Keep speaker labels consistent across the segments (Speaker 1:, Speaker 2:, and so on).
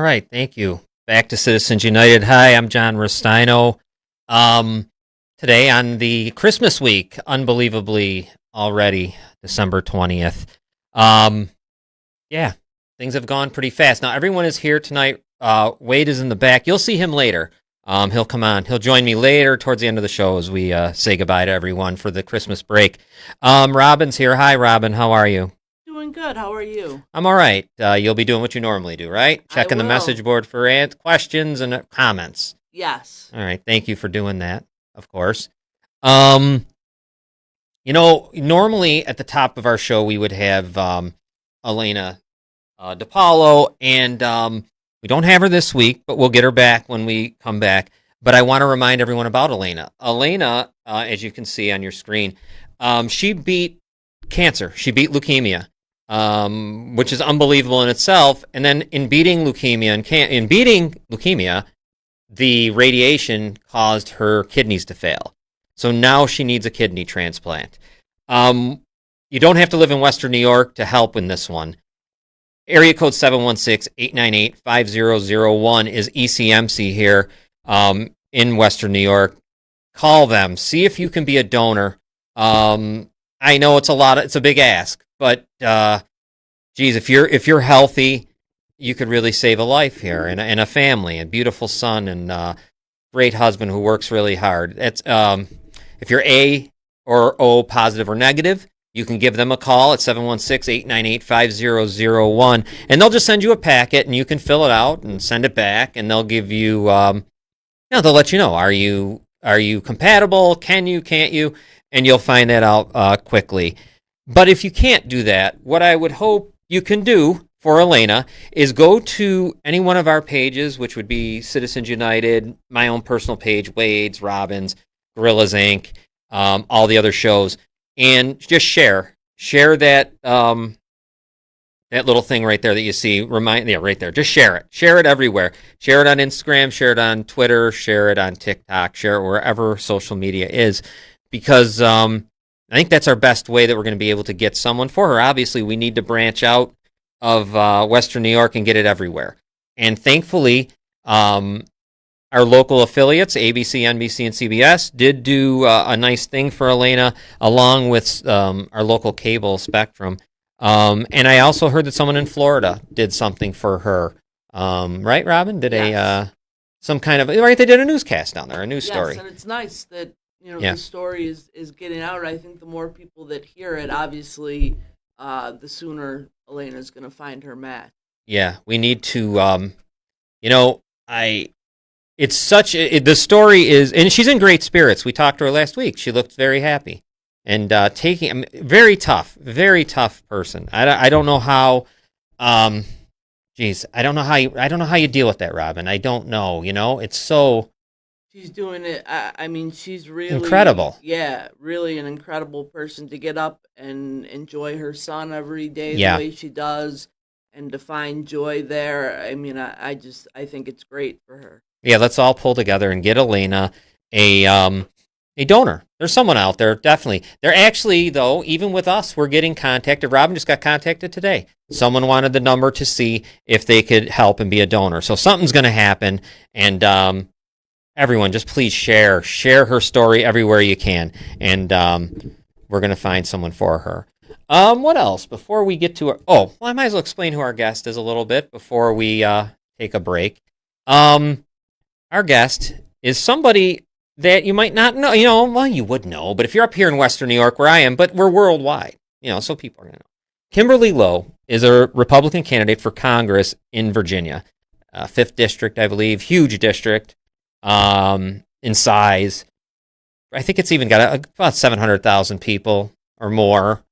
Speaker 1: right, thank you. Back to Citizens United. Hi, I'm John Restaino. Today on the Christmas week, unbelievably already, December 20th. Yeah, things have gone pretty fast. Now, everyone is here tonight. Wade is in the back. You'll see him later. He'll come on. He'll join me later towards the end of the show as we say goodbye to everyone for the Christmas break. Robin's here. Hi, Robin. How are you?
Speaker 2: Doing good. How are you?
Speaker 1: I'm all right. You'll be doing what you normally do, right? Checking the message board for questions and comments.
Speaker 2: Yes.
Speaker 1: All right. Thank you for doing that, of course. Normally at the top of our show, we would have Elena DePaulo, and we don't have her this week, but we'll get her back when we come back. But I want to remind everyone about Elena. Elena, as you can see on your screen, she beat cancer. She beat leukemia. Which is unbelievable in itself. And then in beating leukemia, the radiation caused her kidneys to fail. So now she needs a kidney transplant. You don't have to live in Western New York to help in this one. Area code 716-898-5001 is ECMC here in Western New York. Call them. See if you can be a donor. I know it's a big ask. But, geez, if you're healthy, you could really save a life here and a family, a beautiful son, and great husband who works really hard. It's if you're A or O positive or negative, you can give them a call at 716-898-5001, and they'll just send you a packet, and you can fill it out and send it back, and they'll give you, they'll let you know, are you compatible? Can you? Can't you? And you'll find that out quickly. But if you can't do that, what I would hope you can do for Elena is go to any one of our pages, which would be Citizens United, my own personal page, Wade's, Robin's, Gorillas Inc., all the other shows, and just share that that little thing right there that you see. Right there. Just share it. Share it everywhere. Share it on Instagram. Share it on Twitter. Share it on TikTok. Share it wherever social media is, because I think that's our best way that we're going to be able to get someone for her. Obviously, we need to branch out of Western New York and get it everywhere. And thankfully, our local affiliates, ABC, NBC, and CBS, did do a nice thing for Elena, along with our local cable Spectrum. And I also heard that someone in Florida did something for her. Right, Robin?
Speaker 2: Yes.
Speaker 1: Some kind of, right, they did a newscast down there, a news story.
Speaker 2: Yes, and it's nice that the story is getting out. I think the more people that hear it, obviously, the sooner Elena's going to find her match.
Speaker 1: Yeah, we need to, the story is, and she's in great spirits. We talked to her last week. She looked very happy and very tough person. I don't know how, I don't know how you deal with that, Robin. I don't know, it's so.
Speaker 2: She's doing it. I mean, she's really
Speaker 1: incredible.
Speaker 2: Yeah, really an incredible person to get up and enjoy her son every day the way she does, and to find joy there. I mean, I think it's great for her.
Speaker 1: Yeah, let's all pull together and get Elena a donor. There's someone out there, definitely. They're actually, though, even with us, we're getting contacted. Robin just got contacted today. Someone wanted the number to see if they could help and be a donor. So something's going to happen, and everyone, just please share her story everywhere you can, and we're going to find someone for her. What else? Before we get to I might as well explain who our guest is a little bit before we take a break. Our guest is somebody that you might not know. Well, you would know, but if you're up here in Western New York where I am, but we're worldwide, so people are going to know. Kimberly Lowe is a Republican candidate for Congress in Virginia, 5th District, I believe, huge district. In size, I think it's even got about 700,000 people or more.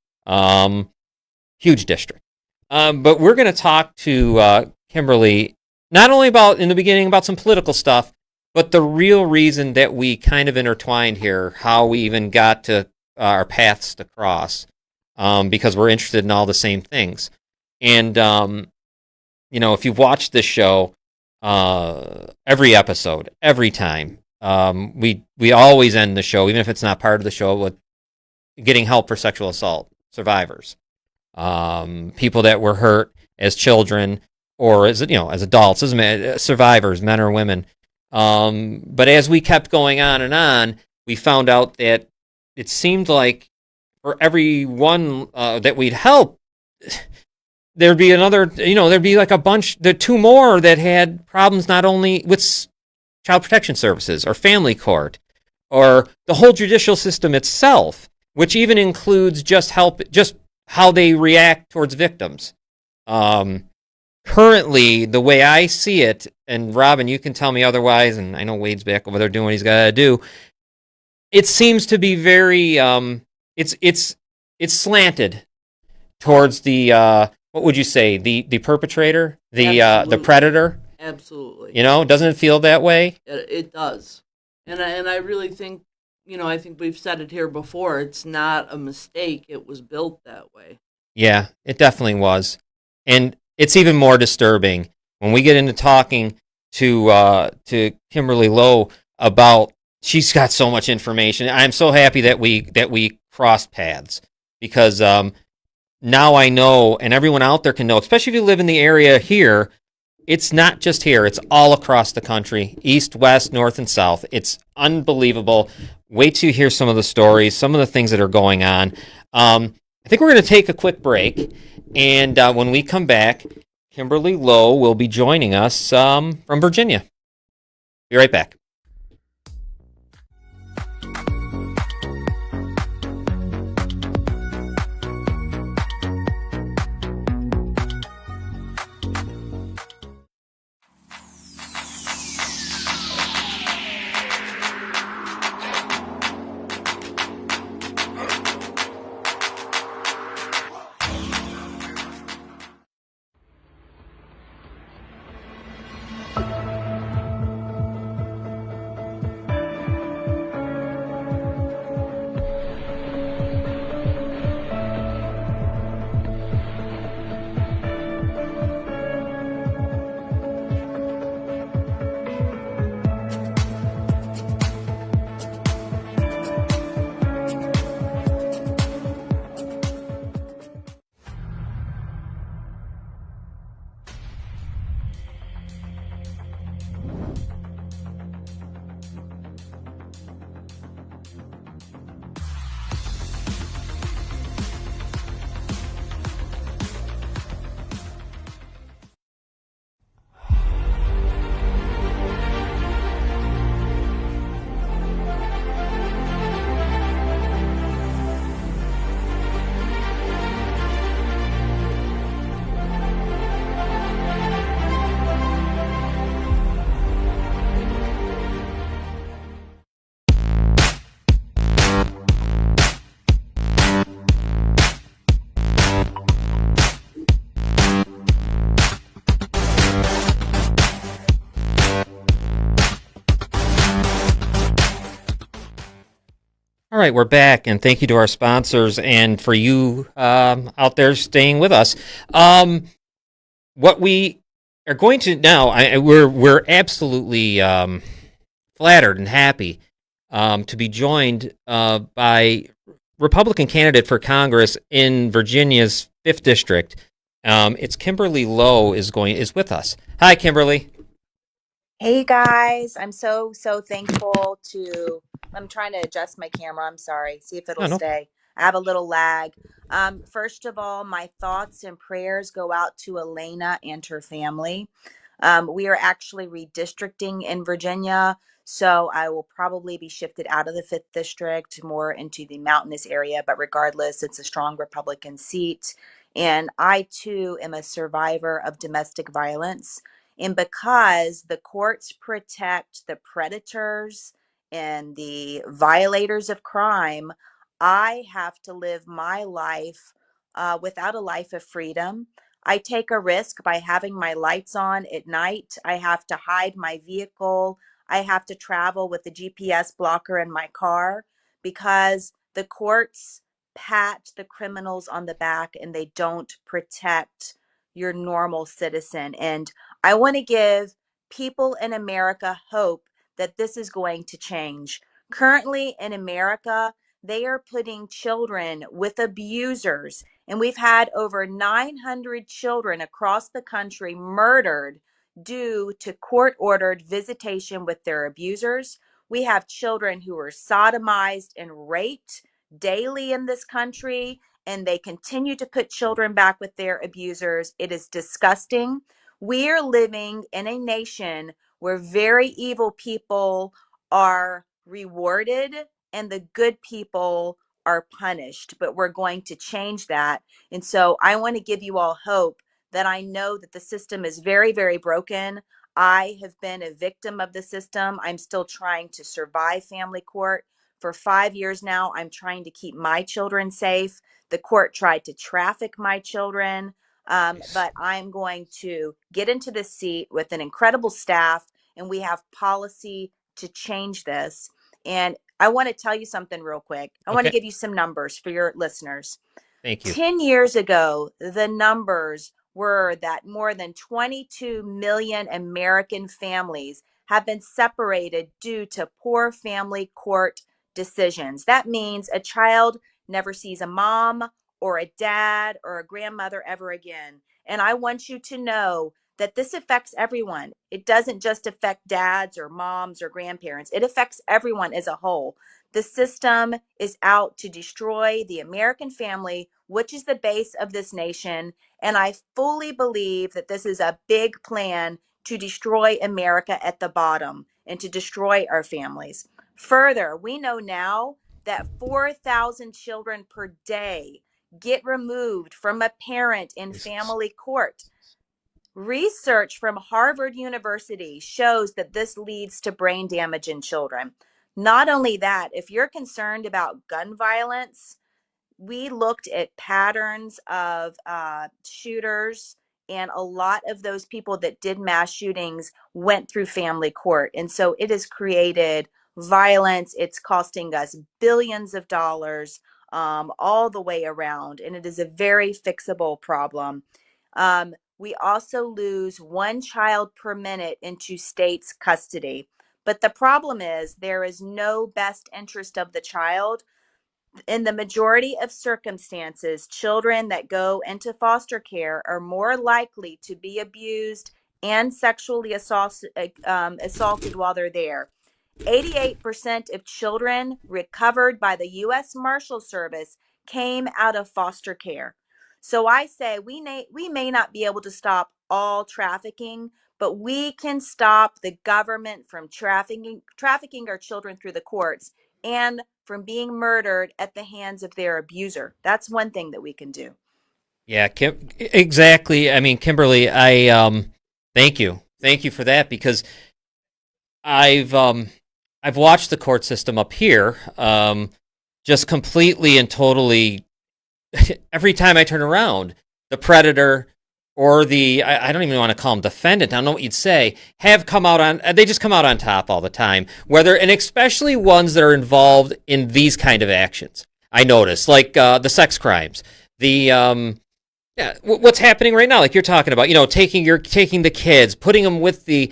Speaker 1: Huge district. But we're going to talk to Kimberly not only in the beginning about some political stuff, but the real reason that we kind of intertwined here, how we even got to our paths to cross, because we're interested in all the same things. And if you've watched this show, every episode, every time, we always end the show, even if it's not part of the show, with getting help for sexual assault survivors, people that were hurt as children, or as as adults, as survivors, men or women. But as we kept going on, we found out that it seemed like for every one that we'd help, there'd be another, there'd be like a bunch, the two more that had problems not only with child protection services or family court or the whole judicial system itself, which even includes just how they react towards victims. Um, Currently, the way I see it, and Robin, you can tell me otherwise, and I know Wade's back over there doing what he's got to do. It seems to be very, it's slanted towards the what would you say, the perpetrator, the predator.
Speaker 2: Absolutely.
Speaker 1: Doesn't it feel that way?
Speaker 2: It does, and I really think, I think we've said it here before. It's not a mistake. It was built that way.
Speaker 1: Yeah, it definitely was, and it's even more disturbing when we get into talking to Kimberly Lowe about. She's got so much information. I'm so happy that we crossed paths because now I know, and everyone out there can know, especially if you live in the area here. It's not just here, it's all across the country, east, west, north, and south. It's unbelievable. Wait till you hear some of the stories, some of the things that are going on. I think we're going to take a quick break, and when we come back, Kimberly Lowe will be joining us from Virginia. Be right back. All right, we're back, and thank you to our sponsors and for you out there staying with us. What we are going to now, we're absolutely flattered and happy to be joined by Republican candidate for Congress in Virginia's 5th District. It's Kimberly Lowe is with us. Hi, Kimberly.
Speaker 3: Hey guys, I'm so thankful to. I'm trying to adjust my camera. I'm sorry. See if it'll
Speaker 1: No.
Speaker 3: stay. I have a little lag. First of all, my thoughts and prayers go out to Elena and her family. We are actually redistricting in Virginia, so I will probably be shifted out of the 5th district more into the mountainous area. But regardless, it's a strong Republican seat. And I too am a survivor of domestic violence. And because the courts protect the predators and the violators of crime, I have to live my life without a life of freedom. I take a risk by having my lights on at night. I have to hide my vehicle. I have to travel with the GPS blocker in my car because the courts pat the criminals on the back and they don't protect your normal citizen. And I want to give people in America hope that this is going to change. Currently in America, they are putting children with abusers And we've had over 900 children across the country murdered due to court ordered visitation with their abusers. We have children who are sodomized and raped daily in this country, and they continue to put children back with their abusers. It is disgusting. We're living in a nation where very evil people are rewarded and the good people are punished, but we're going to change that. And so I want to give you all hope that I know that the system is very, very broken. I have been a victim of the system. I'm still trying to survive family court. For 5 years now, I'm trying to keep my children safe. The court tried to traffic my children, but I'm going to get into this seat with an incredible staff, and we have policy to change this. And I want to tell you something real quick. I want to
Speaker 1: Okay.
Speaker 3: give you some numbers for your listeners.
Speaker 1: Thank you.
Speaker 3: 10 years ago, the numbers were that more than 22 million American families have been separated due to poor family court decisions. That means a child never sees a mom or a dad or a grandmother ever again. And I want you to know that this affects everyone. It doesn't just affect dads or moms or grandparents, it affects everyone as a whole. The system is out to destroy the American family, which is the base of this nation. And I fully believe that this is a big plan to destroy America at the bottom and to destroy our families. Further, we know now that 4,000 children per day get removed from a parent in family court. Research from Harvard University shows that this leads to brain damage in children. Not only that, if you're concerned about gun violence, we looked at patterns of shooters, and a lot of those people that did mass shootings went through family court. And so it has created violence. It's costing us billions of dollars all the way around. And it is a very fixable problem. We also lose one child per minute into state's custody. But the problem is there is no best interest of the child. In the majority of circumstances, children that go into foster care are more likely to be abused and sexually assaulted while they're there. 88% of children recovered by the U.S. Marshal Service came out of foster care. So I say we may not be able to stop all trafficking, but we can stop the government from trafficking our children through the courts and from being murdered at the hands of their abuser. That's one thing that we can do.
Speaker 1: Yeah, exactly. I mean, Kimberly, thank you for that, because I've watched the court system up here, just completely and totally. Every time I turn around, the predator or I don't even want to call them defendant, I don't know what you'd say, they just come out on top all the time, and especially ones that are involved in these kind of actions. I notice, like the sex crimes, what's happening right now, like you're talking about, taking the kids, putting them with the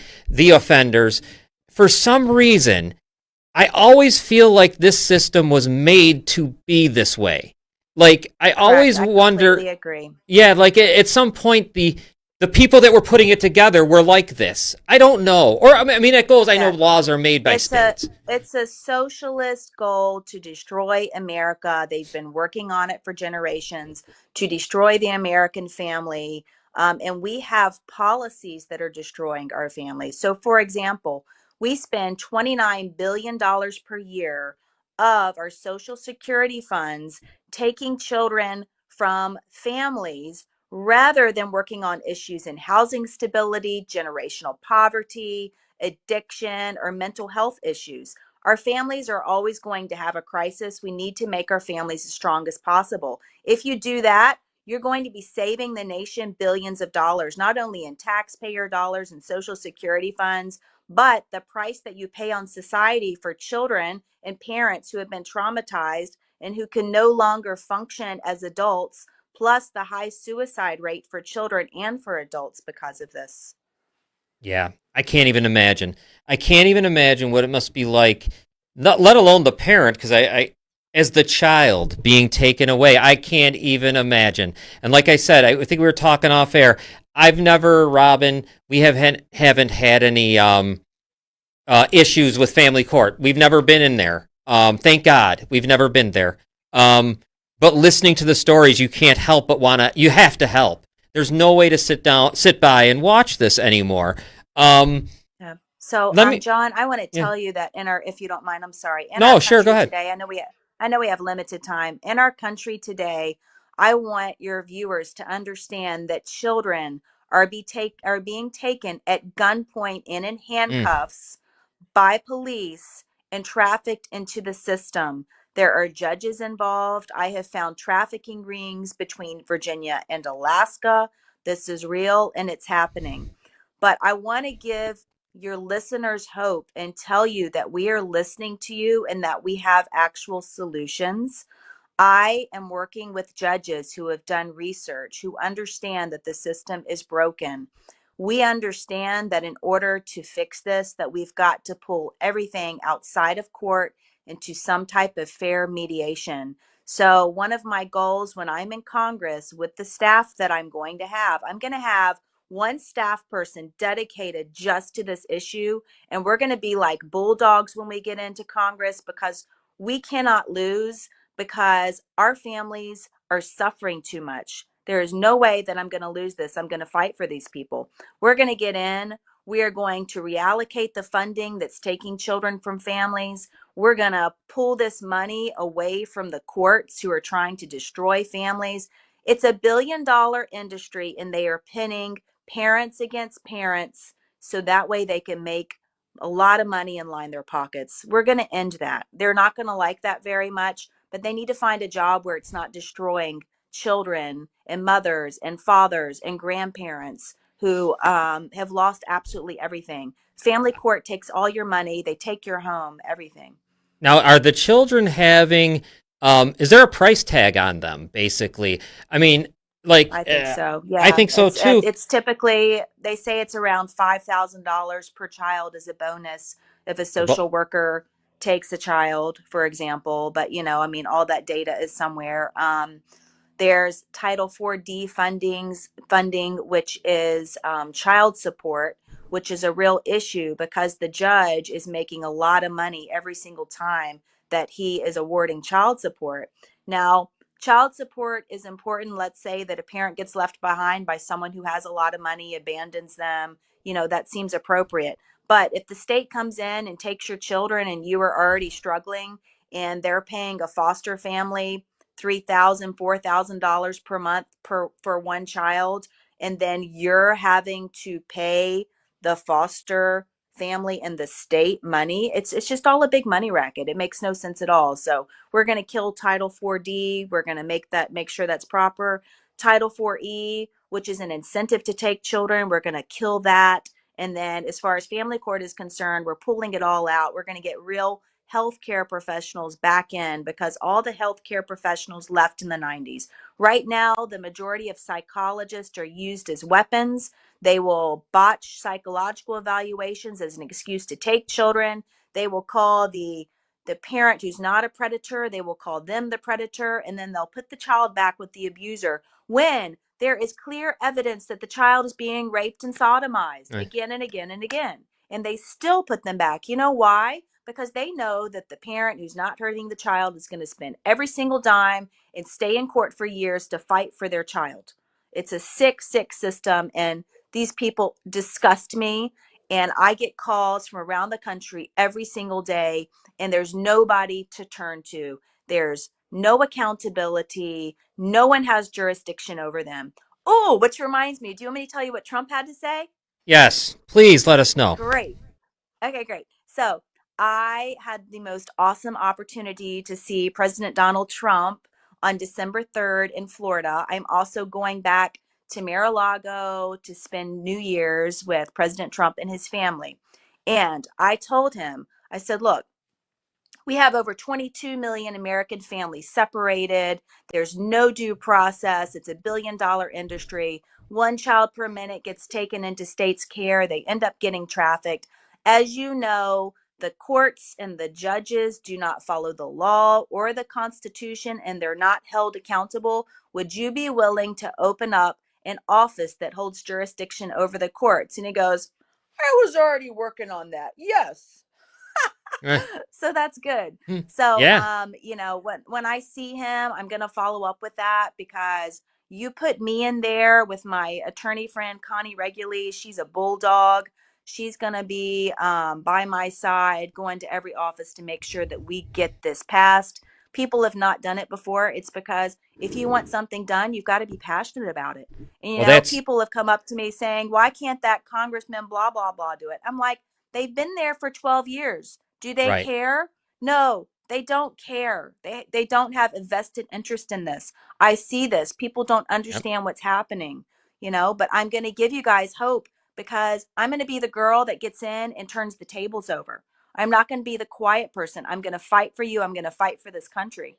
Speaker 1: offenders. For some reason, I always feel like this system was made to be this way. Like, I always wonder.
Speaker 3: I agree.
Speaker 1: Yeah, like at some point the people that were putting it together were like this. I don't know. Or I mean, it goes. I know laws are made by states.
Speaker 3: It's a socialist goal to destroy America. They've been working on it for generations to destroy the American family. And we have policies that are destroying our families. So, for example, we spend $29 billion per year of our Social Security funds taking children from families rather than working on issues in housing stability, generational poverty, addiction, or mental health issues. Our families are always going to have a crisis. We need to make our families as strong as possible. If you do that, you're going to be saving the nation billions of dollars, not only in taxpayer dollars and Social Security funds, but the price that you pay on society for children and parents who have been traumatized and who can no longer function as adults, plus the high suicide rate for children and for adults because of this.
Speaker 1: Yeah, I can't even imagine. I can't even imagine what it must be like, not, let alone the parent, because as the child being taken away. I can't even imagine. And like I said, I think we were talking off air. I've never, Robin, we haven't had any issues with family court. We've never been in there. Thank God, we've never been there. But listening to the stories, you can't help but you have to help. There's no way to sit by and watch this anymore.
Speaker 3: Yeah. So,
Speaker 1: Let me,
Speaker 3: John, I want to
Speaker 1: yeah.
Speaker 3: tell you that if you don't mind, I'm sorry, in our
Speaker 1: No, sure, go
Speaker 3: country
Speaker 1: ahead.
Speaker 3: today, I know we have limited time. In our country today, I want your viewers to understand that children are being taken at gunpoint and in
Speaker 1: Mm.
Speaker 3: handcuffs by police and trafficked into the system. There are judges involved. I have found trafficking rings between Virginia and Alaska. This is real and it's happening. But I want to give your listeners hope and tell you that we are listening to you and that we have actual solutions. I am working with judges who have done research, who understand that the system is broken. We understand that in order to fix this, that we've got to pull everything outside of court into some type of fair mediation. So one of my goals when I'm in Congress with the staff that I'm going to have one staff person dedicated just to this issue. And we're going to be like bulldogs when we get into Congress because we cannot lose because our families are suffering too much. There is no way that I'm going to lose this. I'm going to fight for these people. We're going to get in. We are going to reallocate the funding that's taking children from families. We're going to pull this money away from the courts who are trying to destroy families. It's $1 billion industry, and they are pinning parents against parents so that way they can make a lot of money and line their pockets. We're going to end that. They're not going to like that very much, but they need to find a job where it's not destroying children and mothers and fathers and grandparents who have lost absolutely everything. Family court takes all your money, they take your home, everything.
Speaker 1: Now, are the children having? Is there a price tag on them? Basically, I mean, like,
Speaker 3: I think so.
Speaker 1: I
Speaker 3: Yeah,
Speaker 1: think so too.
Speaker 3: it's typically they say it's around $5,000 per child as a bonus if a social worker takes a child, for example. But I mean, all that data is somewhere. There's Title 4D funding, which is child support, which is a real issue because the judge is making a lot of money every single time that he is awarding child support. Now, child support is important. Let's say that a parent gets left behind by someone who has a lot of money, abandons them, that seems appropriate. But if the state comes in and takes your children and you are already struggling and they're paying a foster family $3,000, $4,000 per month for one child, and then you're having to pay the foster family and the state money. It's just all a big money racket. It makes no sense at all. So we're going to kill Title 4D. We're going to make sure that's proper. Title 4E, which is an incentive to take children, we're going to kill that. And then as far as family court is concerned, we're pulling it all out. We're going to get real healthcare professionals back in because all the healthcare professionals left in the 90s. Right now, the majority of psychologists are used as weapons. They will botch psychological evaluations as an excuse to take children. They will call the parent who's not a predator, they will call them the predator, and then they'll put the child back with the abuser when there is clear evidence that the child is being raped and sodomized
Speaker 1: Right.
Speaker 3: again and again and again. And they still put them back. You know why? Because they know that the parent who's not hurting the child is going to spend every single dime and stay in court for years to fight for their child. It's a sick, sick system. And these people disgust me. And I get calls from around the country every single day, and there's nobody to turn to. There's no accountability. No one has jurisdiction over them. Oh, which reminds me, do you want me to tell you what Trump had to say?
Speaker 1: Yes, please let us know.
Speaker 3: Great. Okay, great. So I had the most awesome opportunity to see President Donald Trump on December 3rd in Florida. I'm also going back to Mar-a-Lago to spend New Year's with President Trump and his family. And I told him, I said, look, we have over 22 million American families separated. There's no due process. It's $1 billion industry. One child per minute gets taken into state's care. They end up getting trafficked. As you know, the courts and the judges do not follow the law or the Constitution and they're not held accountable, would you be willing to open up an office that holds jurisdiction over the courts? And he goes, I was already working on that. Yes.
Speaker 1: Eh,
Speaker 3: So that's good. So,
Speaker 1: yeah.
Speaker 3: when I see him, I'm going to follow up with that because you put me in there with my attorney friend, Connie Regularly. She's a bulldog. She's going to be by my side, going to every office to make sure that we get this passed. People have not done it before. It's because if you want something done, you've got to be passionate about it. And,
Speaker 1: Well, that's
Speaker 3: people have come up to me saying, why can't that congressman blah, blah, blah do it? I'm like, they've been there for 12 years. Do they
Speaker 1: right.
Speaker 3: care? No, they don't care. They don't have a vested interest in this. I see this. People don't
Speaker 1: Yep.
Speaker 3: understand what's happening, but I'm going to give you guys hope because I'm going to be the girl that gets in and turns the tables over. I'm not going to be the quiet person. I'm going to fight for you. I'm going to fight for this country.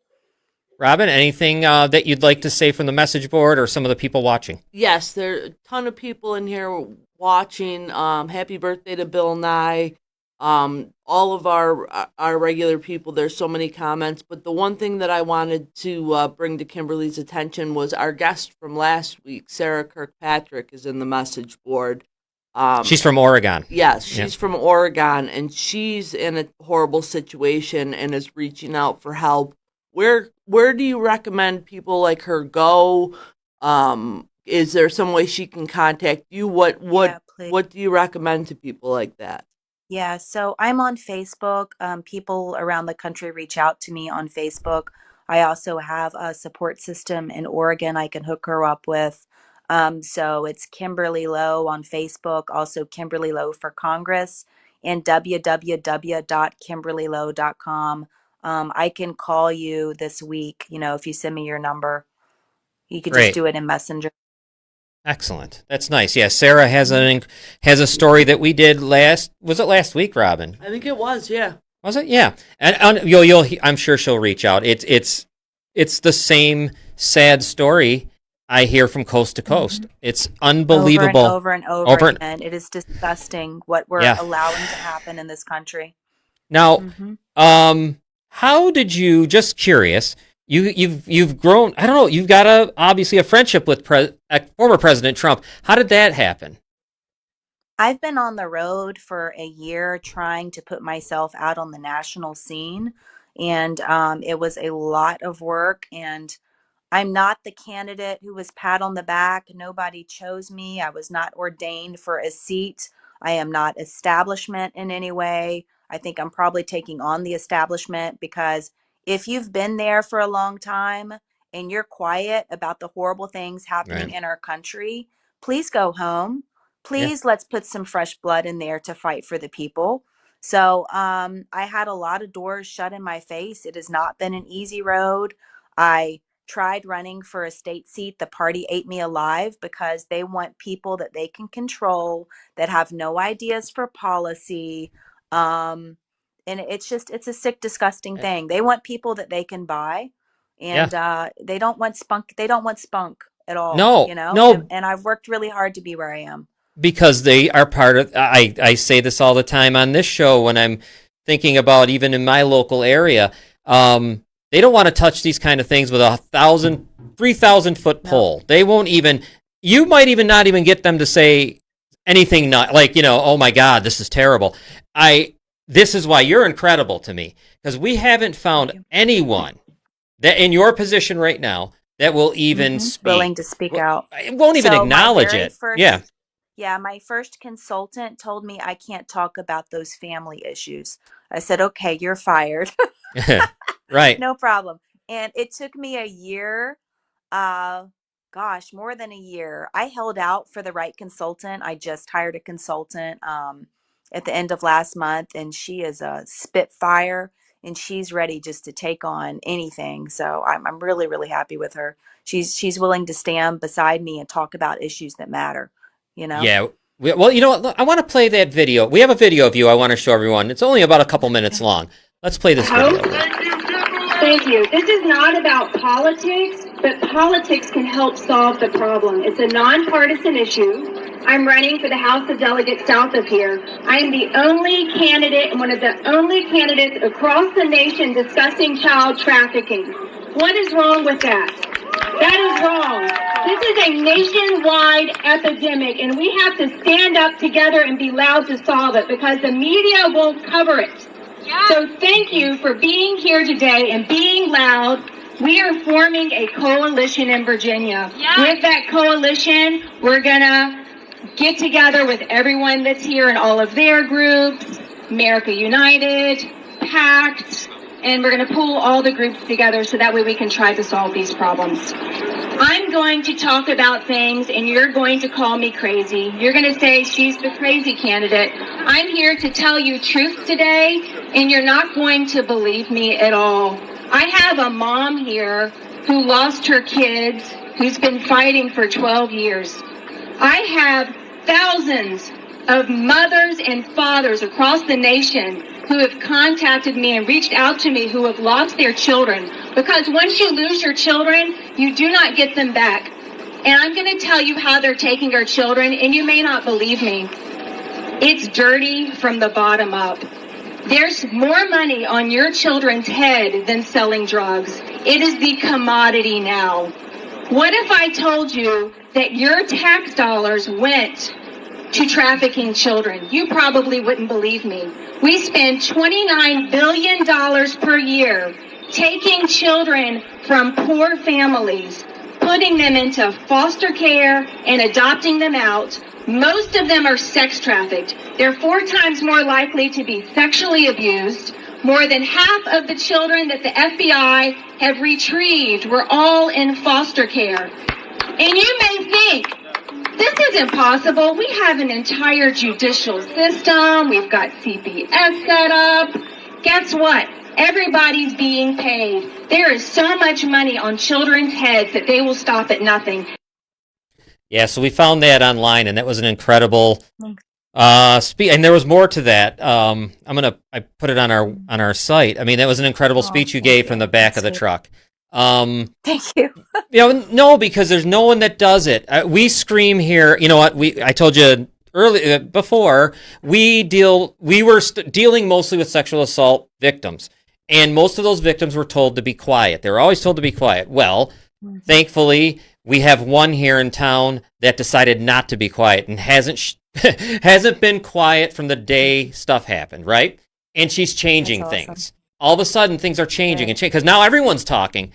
Speaker 1: Robin, anything that you'd like to say from the message board or some of the people watching?
Speaker 2: Yes, there are a ton of people in here watching. Happy birthday to Bill Nye. All of our regular people, there's so many comments, but the one thing that I wanted to bring to Kimberly's attention was our guest from last week, Sarah Kirkpatrick, is in the message board.
Speaker 1: She's from Oregon.
Speaker 2: Yes, she's from Oregon, and she's in a horrible situation and is reaching out for help. Where do you recommend people like her go? Is there some way she can contact you? What do you recommend to people like that?
Speaker 3: Yeah, so I'm on Facebook. People around the country reach out to me on Facebook. I also have a support system in Oregon I can hook her up with. So it's Kimberly Lowe on Facebook, also Kimberly Lowe for Congress, and www.kimberlylowe.com. I can call you this week, if you send me your number. You could just
Speaker 1: Great.
Speaker 3: do it in Messenger.
Speaker 1: Excellent. That's nice. Yeah, Sarah has a story that we did last week, Robin?
Speaker 2: I think it was, yeah.
Speaker 1: Was it? Yeah. And I'm sure she'll reach out. It's the same sad story I hear from coast to coast. It's unbelievable.
Speaker 3: Over and over again. It is disgusting what we're allowing to happen in this country.
Speaker 1: Now, how did you, just curious, you've grown, I don't know, you've got obviously a friendship with former President Trump. How did that happen?
Speaker 3: I've been on the road for a year trying to put myself out on the national scene, and it was a lot of work, and I'm not the candidate who was pat on the back. Nobody chose me. I was not ordained for a seat. I am not establishment in any way. I think I'm probably taking on the establishment because if you've been there for a long time and you're quiet about the horrible things happening in our country, please go home. Please, let's put some fresh blood in there to fight for the people. So I had a lot of doors shut in my face. It has not been an easy road. I tried running for a state seat. The party ate me alive because they want people that they can control, that have no ideas for policy. And it's a sick, disgusting thing. They want people that they can buy, and they don't want spunk. They don't want spunk at all.
Speaker 1: No, no.
Speaker 3: And I've worked really hard to be where I am.
Speaker 1: Because they are part of, I say this all the time on this show when I'm thinking about even in my local area, they don't want to touch these kind of things with 3,000 foot pole. They won't even, you might even not even get them to say anything not like, oh my God, this is terrible. This is why you're incredible to me, because we haven't found anyone that in your position right now that will even speak.
Speaker 3: Willing to speak out.
Speaker 1: It won't even acknowledge it.
Speaker 3: Yeah, my first consultant told me I can't talk about those family issues. I said, okay, you're fired.
Speaker 1: Right.
Speaker 3: No problem. And it took me a year, more than a year. I held out for the right consultant. I just hired a consultant at the end of last month, and she is a spitfire, and she's ready just to take on anything. So I'm really, really happy with her. She's willing to stand beside me and talk about issues that matter.
Speaker 1: Yeah. Well, what? I want to play that video. We have a video of you I want to show everyone. It's only about a couple minutes long. Let's play this video.
Speaker 4: Thank you. This is not about politics, but politics can help solve the problem. It's a nonpartisan issue. I'm running for the House of Delegates south of here. I am the only candidate and one of the only candidates across the nation discussing child trafficking. What is wrong with that? That is wrong. This is a nationwide epidemic, and we have to stand up together and be loud to solve it because the media won't cover it. So thank you for being here today and being loud. We are forming a coalition in Virginia. With that coalition, we're going to get together with everyone that's here in all of their groups, America United, PACT, and we're going to pull all the groups together so that way we can try to solve these problems. I'm going to talk about things and you're going to call me crazy. You're going to say she's the crazy candidate. I'm here to tell you truth today and you're not going to believe me at all. I have a mom here who lost her kids, who's been fighting for 12 years. I have thousands of mothers and fathers across the nation who have contacted me and reached out to me who have lost their children. Because once you lose your children, you do not get them back. And I'm going to tell you how they're taking our children, and you may not believe me. It's dirty from the bottom up. There's more money on your children's head than selling drugs. It is the commodity now. What if I told you that your tax dollars went to trafficking children? You probably wouldn't believe me. We spend $29 billion per year taking children from poor families, putting them into foster care and adopting them out. Most of them are sex trafficked. They're 4 times more likely to be sexually abused. More than half of the children that the FBI have retrieved were all in foster care. And you may think, this is impossible. We have an entire judicial system. We've got CPS set up. Guess what? Everybody's being paid. There is so much money on children's heads that they will stop at nothing.
Speaker 1: Yeah, so we found that online, and that was an incredible speech. And there was more to that. I put it on our site. I mean, that was an incredible speech you gave from the back of the truck.
Speaker 3: Thank you.
Speaker 1: No, because there's no one that does it. We scream here. You know what? I told you earlier before. We were dealing mostly with sexual assault victims, and most of those victims were told to be quiet. They were always told to be quiet. Well, thankfully, we have one here in town that decided not to be quiet and hasn't been quiet from the day stuff happened, right? And she's changing
Speaker 3: That's awesome.
Speaker 1: things. All of a sudden, things are changing and because now everyone's talking,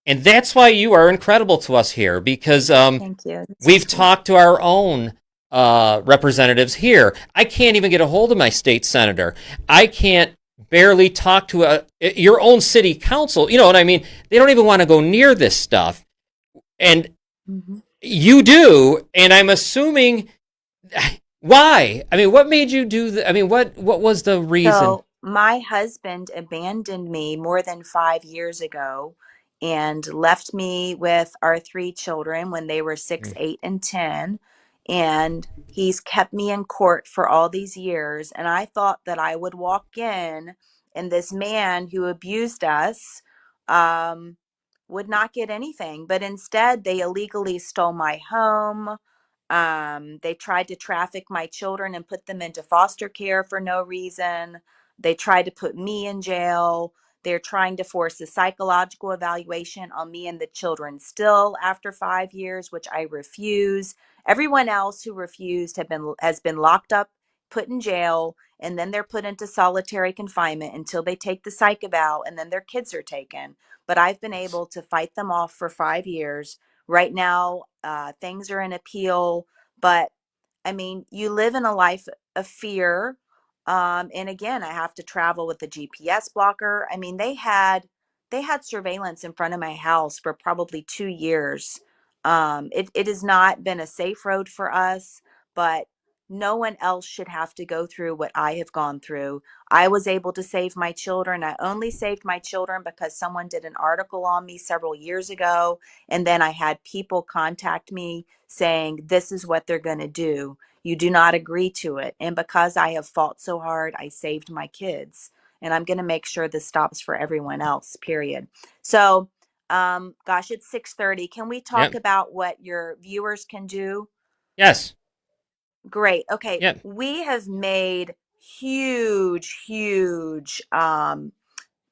Speaker 1: and that's why you are incredible to us here because
Speaker 3: Thank you.
Speaker 1: we've talked to our own representatives here. I can't even get a hold of my state senator. I can't barely talk to your own city council. You know what I mean? They don't even want to go near this stuff. And you do, and I'm assuming why? I mean, what made you do that? I mean, what was the reason?
Speaker 3: So my husband abandoned me more than 5 years ago and left me with our 3 children when they were 6, 8, and 10. And he's kept me in court for all these years. And I thought that I would walk in and this man who abused us would not get anything. But instead, they illegally stole my home. They tried to traffic my children and put them into foster care for no reason. They tried to put me in jail. They're trying to force a psychological evaluation on me and the children still after 5 years, which I refuse. Everyone else who refused has been locked up, put in jail, and then they're put into solitary confinement until they take the psych eval, and then their kids are taken. But I've been able to fight them off for 5 years. Right now, things are in appeal, but I mean, you live in a life of fear. And again, I have to travel with the GPS blocker. I mean, they had surveillance in front of my house for probably 2 years. It has not been a safe road for us, but no one else should have to go through what I have gone through. I was able to save my children. I only saved my children because someone did an article on me several years ago. And then I had people contact me saying, this is what they're going to do. You do not agree to it. And because I have fought so hard, I saved my kids. And I'm going to make sure this stops for everyone else, period. So, gosh, it's 6:30. Can we talk
Speaker 1: Yep.
Speaker 3: about what your viewers can do?
Speaker 1: Yes.
Speaker 3: Great. Okay.
Speaker 1: Yeah.
Speaker 3: We have made huge,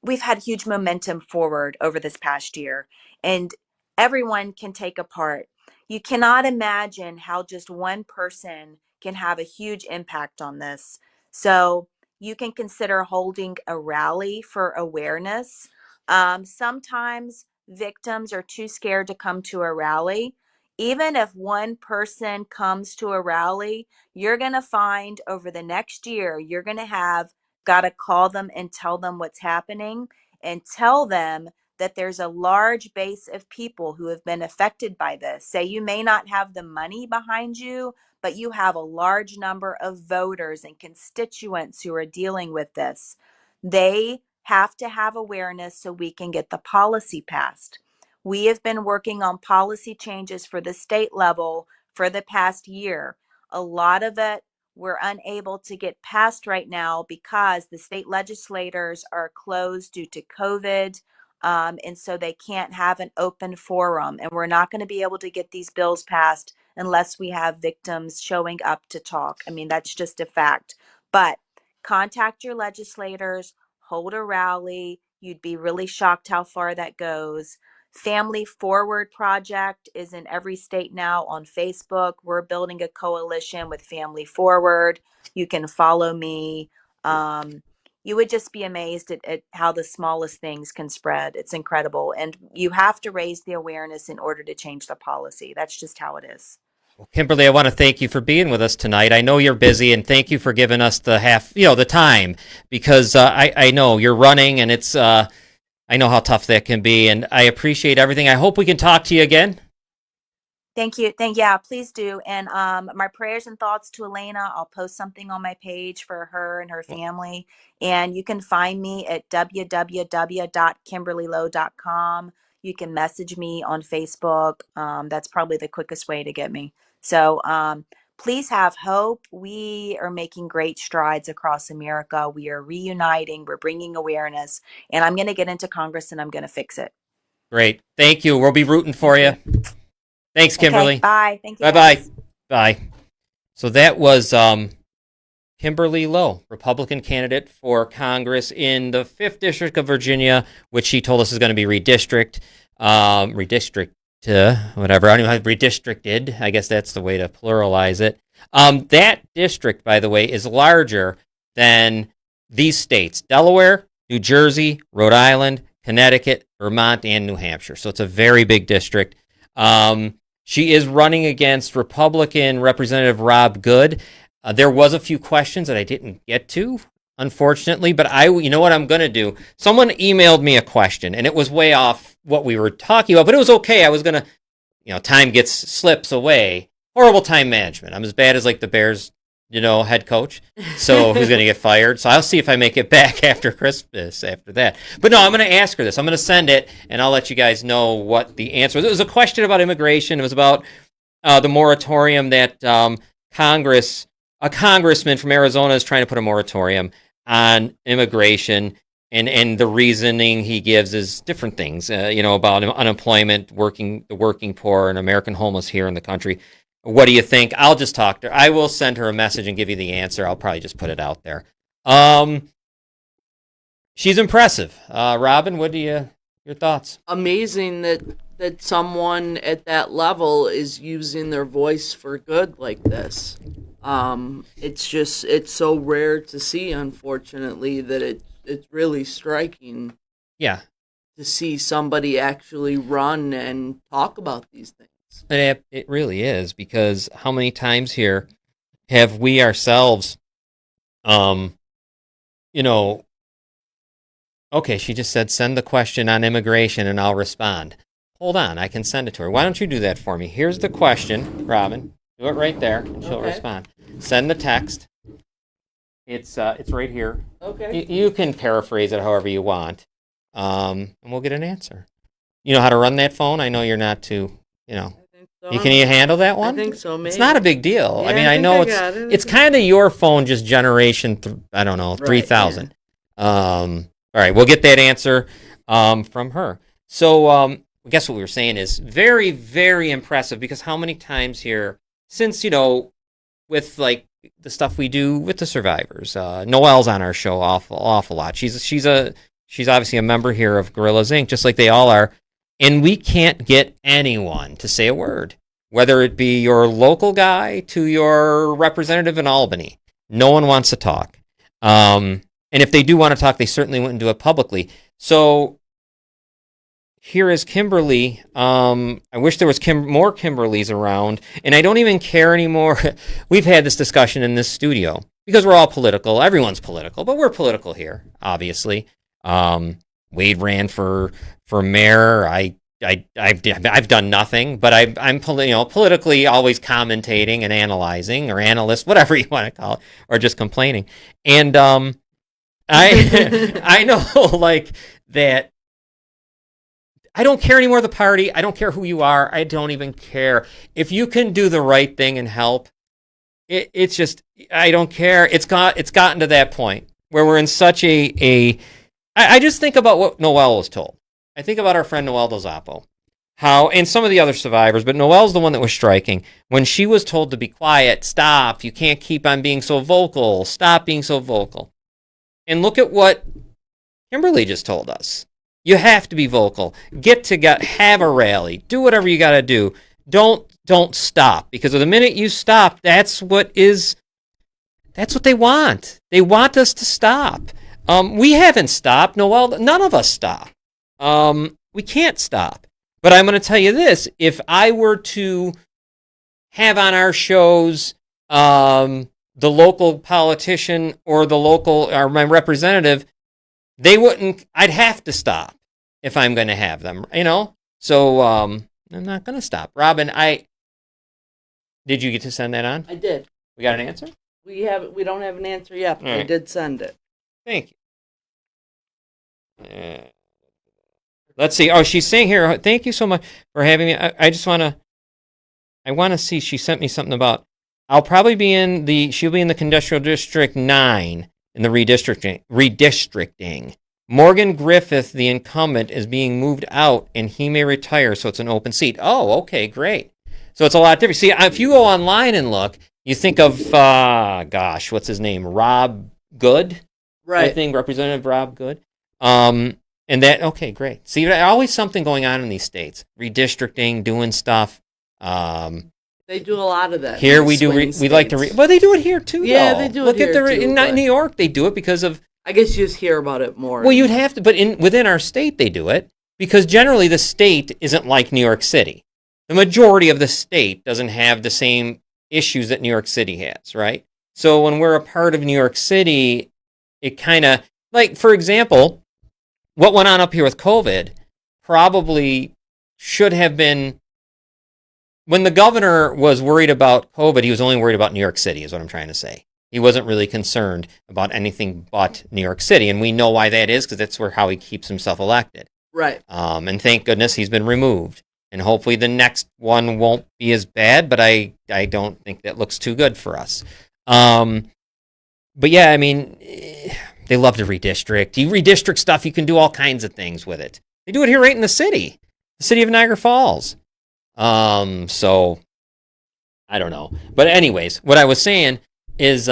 Speaker 3: we've had huge momentum forward over this past year, and everyone can take a part. You cannot imagine how just one person can have a huge impact on this. So you can consider holding a rally for awareness. Sometimes victims are too scared to come to a rally. Even if one person comes to a rally, you're going to find over the next year, you're going to have got to call them and tell them what's happening, and tell them that there's a large base of people who have been affected by this. Say you may not have the money behind you, but you have a large number of voters and constituents who are dealing with this. They have to have awareness so we can get the policy passed. We have been working on policy changes for the state level for the past year. A lot of it we're unable to get passed right now because the state legislators are closed due to COVID. And so they can't have an open forum. And we're not going to be able to get these bills passed unless we have victims showing up to talk. I mean, that's just a fact. But contact your legislators, hold a rally. You'd be really shocked how far that goes. Family Forward Project is in every state now on Facebook. We're building a coalition with Family Forward. You can follow me. You would just be amazed at how the smallest things can spread. It's incredible. And you have to raise the awareness in order to change the policy. That's just how it is.
Speaker 1: Well, Kimberly, I want to thank you for being with us tonight. I know you're busy, and thank you for giving us the time, because I know you're running, and it's I know how tough that can be, and I appreciate everything. I hope we can talk to you again.
Speaker 3: Thank you. Yeah, please do. And my prayers and thoughts to Elena. I'll post something on my page for her and her family. And you can find me at www.kimberlylowe.com. You can message me on Facebook. That's probably the quickest way to get me. So please have hope. We are making great strides across America. We are reuniting. We're bringing awareness. And I'm going to get into Congress and I'm going to fix it.
Speaker 1: Great. Thank you. We'll be rooting for you. Thanks, Kimberly.
Speaker 3: Okay, bye. Thank you.
Speaker 1: Bye-bye.
Speaker 3: Guys.
Speaker 1: Bye. So that was Kimberly Lowe, Republican candidate for Congress in the 5th District of Virginia, which she told us is going to be redistricted. Whatever. I don't even know, redistricted. I guess that's the way to pluralize it. That district, by the way, is larger than these states: Delaware, New Jersey, Rhode Island, Connecticut, Vermont, and New Hampshire. So it's a very big district. She is running against Republican Representative Rob Good. There was a few questions that I didn't get to, unfortunately, but you know what I'm going to do? Someone emailed me a question, and it was way off what we were talking about, but it was okay. I was going to, time slips away. Horrible time management. I'm as bad as like the Bears, head coach. So who's going to get fired? So I'll see if I make it back after Christmas after that. But no, I'm going to ask her this. I'm going to send it, and I'll let you guys know what the answer was. It was a question about immigration. It was about the moratorium that a congressman from Arizona is trying to put a moratorium on immigration, and the reasoning he gives is different things, about unemployment, the working poor, and American homeless here in the country. What do you think? I'll just talk to her. I will send her a message and give you the answer. I'll probably just put it out there. She's impressive. Robin, what your thoughts?
Speaker 2: Amazing that someone at that level is using their voice for good like this. It's so rare to see, unfortunately, that it's really striking.
Speaker 1: Yeah.
Speaker 2: To see somebody actually run and talk about these things.
Speaker 1: It really is, because how many times here have we ourselves, okay, she just said, send the question on immigration and I'll respond. Hold on, I can send it to her. Why don't you do that for me? Here's the question, Robin. Do it right there, and she'll respond. Send the text. It's right here.
Speaker 2: Okay.
Speaker 1: You can paraphrase it however you want, and we'll get an answer. You know how to run that phone? I know you're not too,
Speaker 2: I think so.
Speaker 1: Can you handle that one?
Speaker 2: I think so, maybe.
Speaker 1: It's not a big deal.
Speaker 2: Yeah,
Speaker 1: I mean, I know it's kind of your phone, just generation, 3000.
Speaker 2: Yeah.
Speaker 1: All right, we'll get that answer from her. So I guess what we were saying is very, very impressive, because how many times here, since, with like the stuff we do with the survivors. Noelle's on our show awful lot. She's obviously a member here of Gorillas Inc., just like they all are. And we can't get anyone to say a word, whether it be your local guy to your representative in Albany. No one wants to talk. And if they do want to talk, they certainly wouldn't do it publicly. So here is Kimberly. I wish there was more Kimberlys around, and I don't even care anymore. We've had this discussion in this studio because we're all political. Everyone's political, but we're political here, obviously. Wade ran for mayor. I've done nothing, but I'm politically always commentating and analyzing or analyst, whatever you want to call it, or just complaining. And I know like that. I don't care anymore the party. I don't care who you are. I don't even care. If you can do the right thing and help, it's just, I don't care. It's gotten to that point where we're in such I just think about what Noelle was told. I think about our friend Noelle Del Zoppo, and some of the other survivors, but Noelle's the one that was striking. When she was told to be quiet, stop, you can't keep on being so vocal, stop being so vocal. And look at what Kimberly just told us. You have to be vocal. Have a rally. Do whatever you got to do. Don't stop, because the minute you stop, that's what they want. They want us to stop. We haven't stopped. Noelle, none of us stop. We can't stop. But I'm going to tell you this: if I were to have on our shows the local politician or my representative, they wouldn't. I'd have to stop if I'm going to have them, So I'm not going to stop. Robin, did you get to send that on?
Speaker 2: I did.
Speaker 1: We got an answer?
Speaker 2: We don't have an answer yet, but I did send it.
Speaker 1: Thank you. Let's see. Oh, she's saying here, thank you so much for having me. I want to see. She sent me something about, she'll be in the Congressional District 9 in the redistricting. Morgan Griffith, the incumbent, is being moved out, and he may retire, so it's an open seat. Oh, okay, great. So it's a lot different. See, if you go online and look, you think of, what's his name? Rob Good?
Speaker 2: Right.
Speaker 1: I think Representative Rob Good. And that, okay, great. See, there's always something going on in these states. Redistricting, doing stuff.
Speaker 2: They do a lot of that.
Speaker 1: Here we do, we like to, well, they do it here too,
Speaker 2: yeah,
Speaker 1: though.
Speaker 2: They do it here too.
Speaker 1: In New York, they do it because of,
Speaker 2: I guess you just hear about it more.
Speaker 1: Well, you'd have to, but within our state, they do it because generally the state isn't like New York City. The majority of the state doesn't have the same issues that New York City has, right? So when we're a part of New York City, it kind of, like, for example, what went on up here with COVID probably should have been, when the governor was worried about COVID, he was only worried about New York City, is what I'm trying to say. He wasn't really concerned about anything but New York City, and we know why that is, because that's how he keeps himself elected.
Speaker 2: Right.
Speaker 1: And thank goodness he's been removed. And hopefully the next one won't be as bad, but I don't think that looks too good for us. But yeah, I mean, they love to redistrict. You redistrict stuff, you can do all kinds of things with it. They do it here right in the city of Niagara Falls. So I don't know. But anyways, what I was saying is,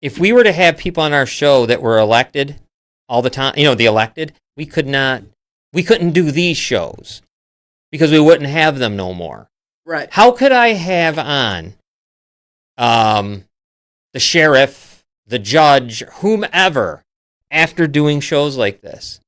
Speaker 1: if we were to have people on our show that were elected all the time, the elected, we couldn't do these shows because we wouldn't have them no more.
Speaker 2: Right.
Speaker 1: How could I have on the sheriff, the judge, whomever, after doing shows like this?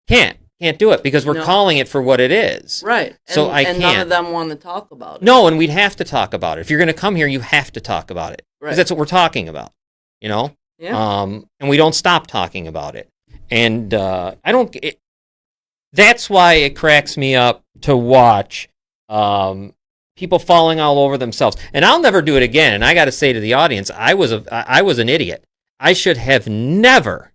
Speaker 1: Can't do it because we're calling it for what it is.
Speaker 2: Right.
Speaker 1: So I
Speaker 2: can't. And none of them want to talk about it.
Speaker 1: No, and we'd have to talk about it. If you're going to come here, you have to talk about it. Right. Because that's what we're talking about, Yeah. And we don't stop talking about it. And that's why it cracks me up to watch people falling all over themselves. And I'll never do it again. And I got to say to the audience, I was an idiot. I should have never,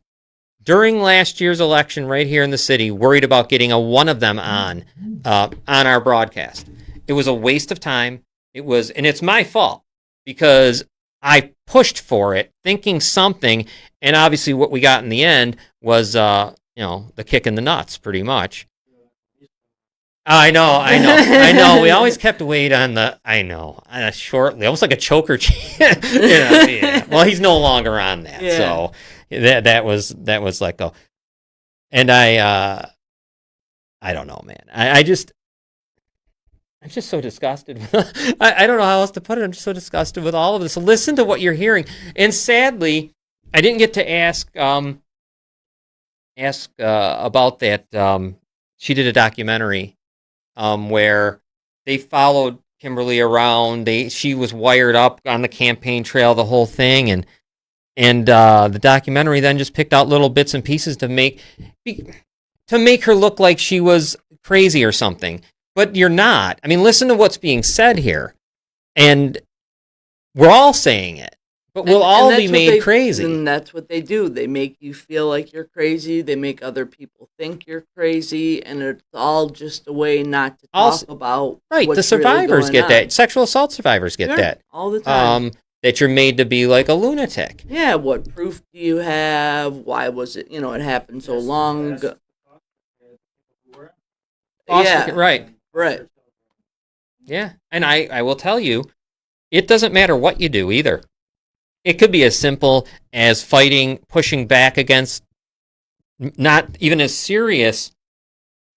Speaker 1: during last year's election right here in the city, worried about getting one of them on our broadcast. It was a waste of time. And it's my fault because I pushed for it, thinking something, and obviously what we got in the end was, the kick in the nuts, pretty much. I know. We always kept Wade on shortly, almost like a choker chain. Yeah. Well, he's no longer on that, so that was let go. And I don't know, man. I'm just so disgusted. I don't know how else to put it. I'm just so disgusted with all of this. So listen to what you're hearing. And sadly, I didn't get to ask about that. She did a documentary where they followed Kimberly around. She was wired up on the campaign trail, the whole thing, and the documentary then just picked out little bits and pieces to make her look like she was crazy or something. But you're not. I mean, listen to what's being said here, and we're all saying it. But we'll all be made crazy.
Speaker 2: And that's what they do. They make you feel like you're crazy. They make other people think you're crazy. And it's all just a way not to talk about
Speaker 1: right.
Speaker 2: What's
Speaker 1: The survivors
Speaker 2: really
Speaker 1: get
Speaker 2: on.
Speaker 1: that. Sexual assault survivors get that.
Speaker 2: All the time.
Speaker 1: That you're made to be like a lunatic.
Speaker 2: Yeah, what proof do you have? Why was it, it happened so long ago? Yeah.
Speaker 1: Right. Yeah. And I will tell you, it doesn't matter what you do either. It could be as simple as pushing back against, not even as serious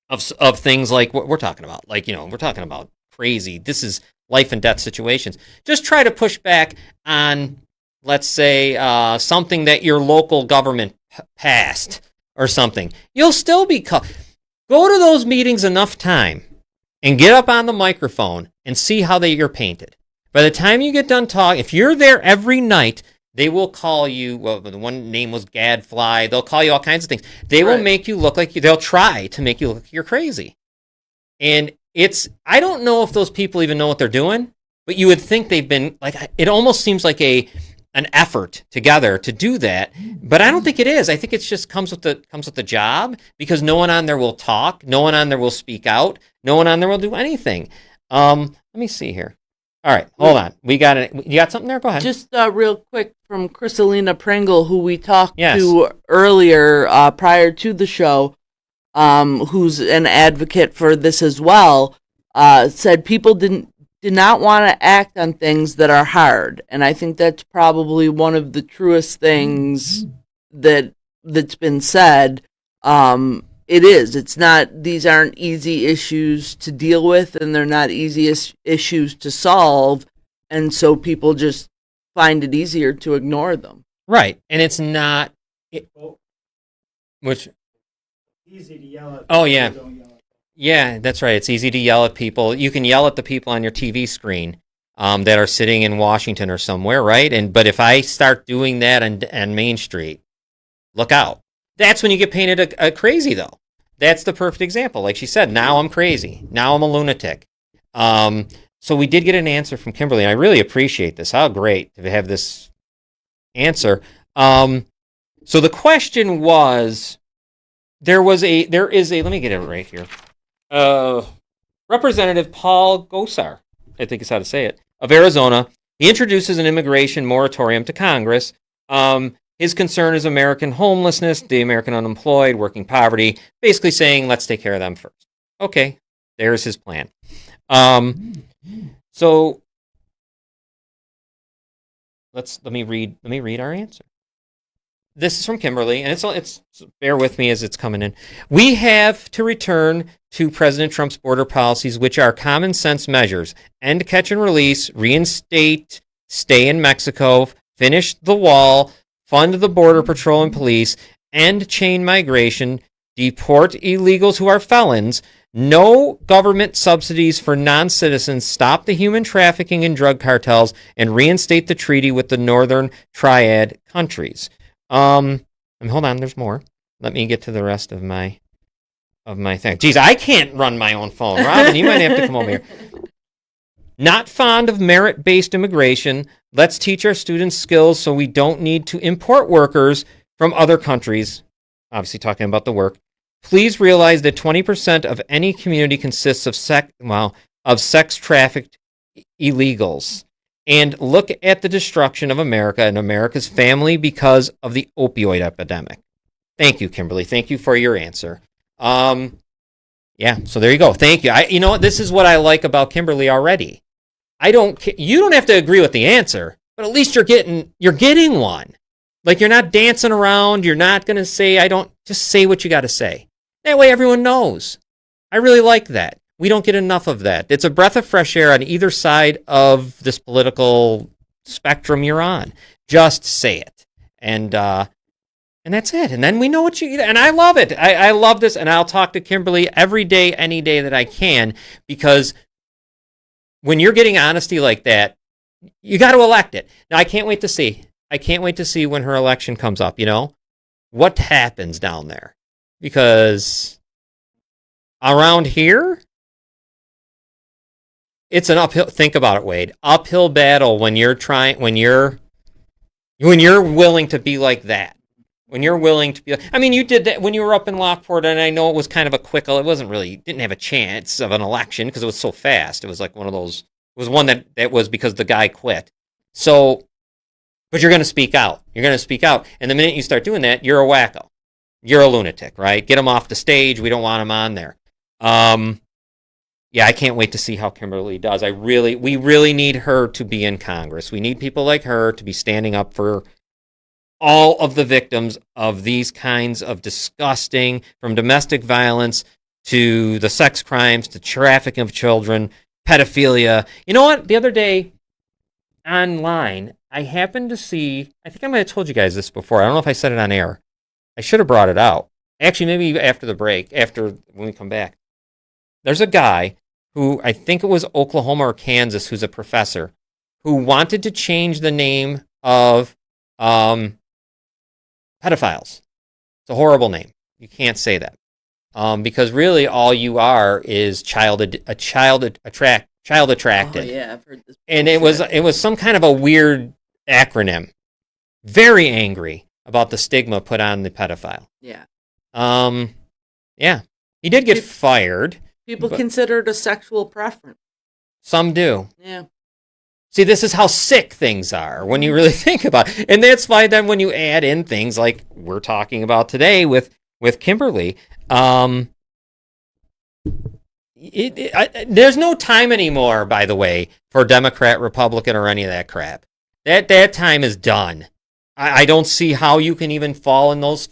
Speaker 1: of things like what we're talking about. Like, we're talking about crazy. This is life and death situations. Just try to push back on, let's say, something that your local government passed or something. You'll still be go to those meetings enough time and get up on the microphone and see how you're painted. By the time you get done talking, if you're there every night, they will call you, well, the one name was Gadfly, they'll call you all kinds of things. They will make you look like they'll try to make you look like you're crazy. And I don't know if those people even know what they're doing, but you would think they've been, like, it almost seems like an effort together to do that, but I don't think it is. I think it just comes with the job, because no one on there will talk, no one on there will speak out, no one on there will do anything. Let me see here. All right, hold on. You got something there? Go ahead.
Speaker 2: Just real quick from Chrisalina Pringle, who we talked to earlier prior to the show, who's an advocate for this as well, said people did not want to act on things that are hard. And I think that's probably one of the truest things that's been said. It is. It's not, these aren't easy issues to deal with, and they're not easy issues to solve. And so people just find it easier to ignore them.
Speaker 1: Right. And it's not, which,
Speaker 5: easy to yell at.
Speaker 1: Oh, yeah.
Speaker 5: Don't yell at.
Speaker 1: Yeah, that's right. It's easy to yell at people. You can yell at the people on your TV screen that are sitting in Washington or somewhere, right? But if I start doing that on Main Street, look out. That's when you get painted a crazy, though. That's the perfect example. Like she said, now I'm crazy. Now I'm a lunatic. So we did get an answer from Kimberly, and I really appreciate this. How great to have this answer. So the question was, there is a, let me get it right here. Representative Paul Gosar, I think is how to say it, of Arizona. He introduces an immigration moratorium to Congress. His concern is American homelessness, the American unemployed, working poverty, basically saying, let's take care of them first. Okay, there's his plan. So let me read our answer. This is from Kimberly, and it's bear with me as it's coming in. We have to return to President Trump's border policies, which are common sense measures: end catch and release, reinstate stay in Mexico, finish the wall, fund the border patrol and police, end chain migration, deport illegals who are felons, no government subsidies for non-citizens, stop the human trafficking and drug cartels, and reinstate the treaty with the Northern Triad countries. Hold on, there's more. Let me get to the rest of my thing. Geez, I can't run my own phone. Robin, you might have to come over here. Not fond of merit-based immigration. Let's teach our students skills so we don't need to import workers from other countries. Obviously talking about the work. Please realize that 20% of any community consists of sex-trafficked illegals. And look at the destruction of America and America's family because of the opioid epidemic. Thank you, Kimberly. Thank you for your answer. Yeah, so there you go. Thank you. You know what? This is what I like about Kimberly already. You don't have to agree with the answer, but at least you're getting one. Like, you're not dancing around. You're not going to say, just say what you got to say. That way everyone knows. I really like that. We don't get enough of that. It's a breath of fresh air on either side of this political spectrum you're on. Just say it. And that's it. And then we know and I love it. I love this. And I'll talk to Kimberly every day, any day that I can, because when you're getting honesty like that, you got to elect it. Now, I can't wait to see. When her election comes up, what happens down there. Because around here, it's an uphill, think about it, Wade, uphill battle when you're willing to be like that. When you're willing to be, you did that when you were up in Lockport, and I know it was kind of it wasn't really, didn't have a chance of an election because it was so fast. It was like one of those, it was one that was because the guy quit. So, but you're going to speak out. And the minute you start doing that, you're a wacko. You're a lunatic, right? Get him off the stage. We don't want him on there. Yeah, I can't wait to see how Kimberly does. We really need her to be in Congress. We need people like her to be standing up for all of the victims of these kinds of disgusting, from domestic violence to the sex crimes to trafficking of children, pedophilia. You know what? The other day online, I happened to see, I think I might have told you guys this before. I don't know if I said it on air. I should have brought it out. Actually, maybe after the break, when we come back. There's a guy who, I think it was Oklahoma or Kansas, who's a professor, who wanted to change the name of pedophiles. It's a horrible name. You can't say that. Because really all you are is child attracted.
Speaker 2: Oh, yeah, I've heard this.
Speaker 1: And it was some kind of a weird acronym. Very angry about the stigma put on the pedophile.
Speaker 2: Yeah.
Speaker 1: Yeah. He did get fired.
Speaker 2: People consider it a sexual preference.
Speaker 1: Some do.
Speaker 2: Yeah.
Speaker 1: See, this is how sick things are when you really think about it. And that's why then when you add in things like we're talking about today with Kimberly, there's no time anymore, by the way, for Democrat, Republican, or any of that crap. That time is done. I don't see how you can even fall in those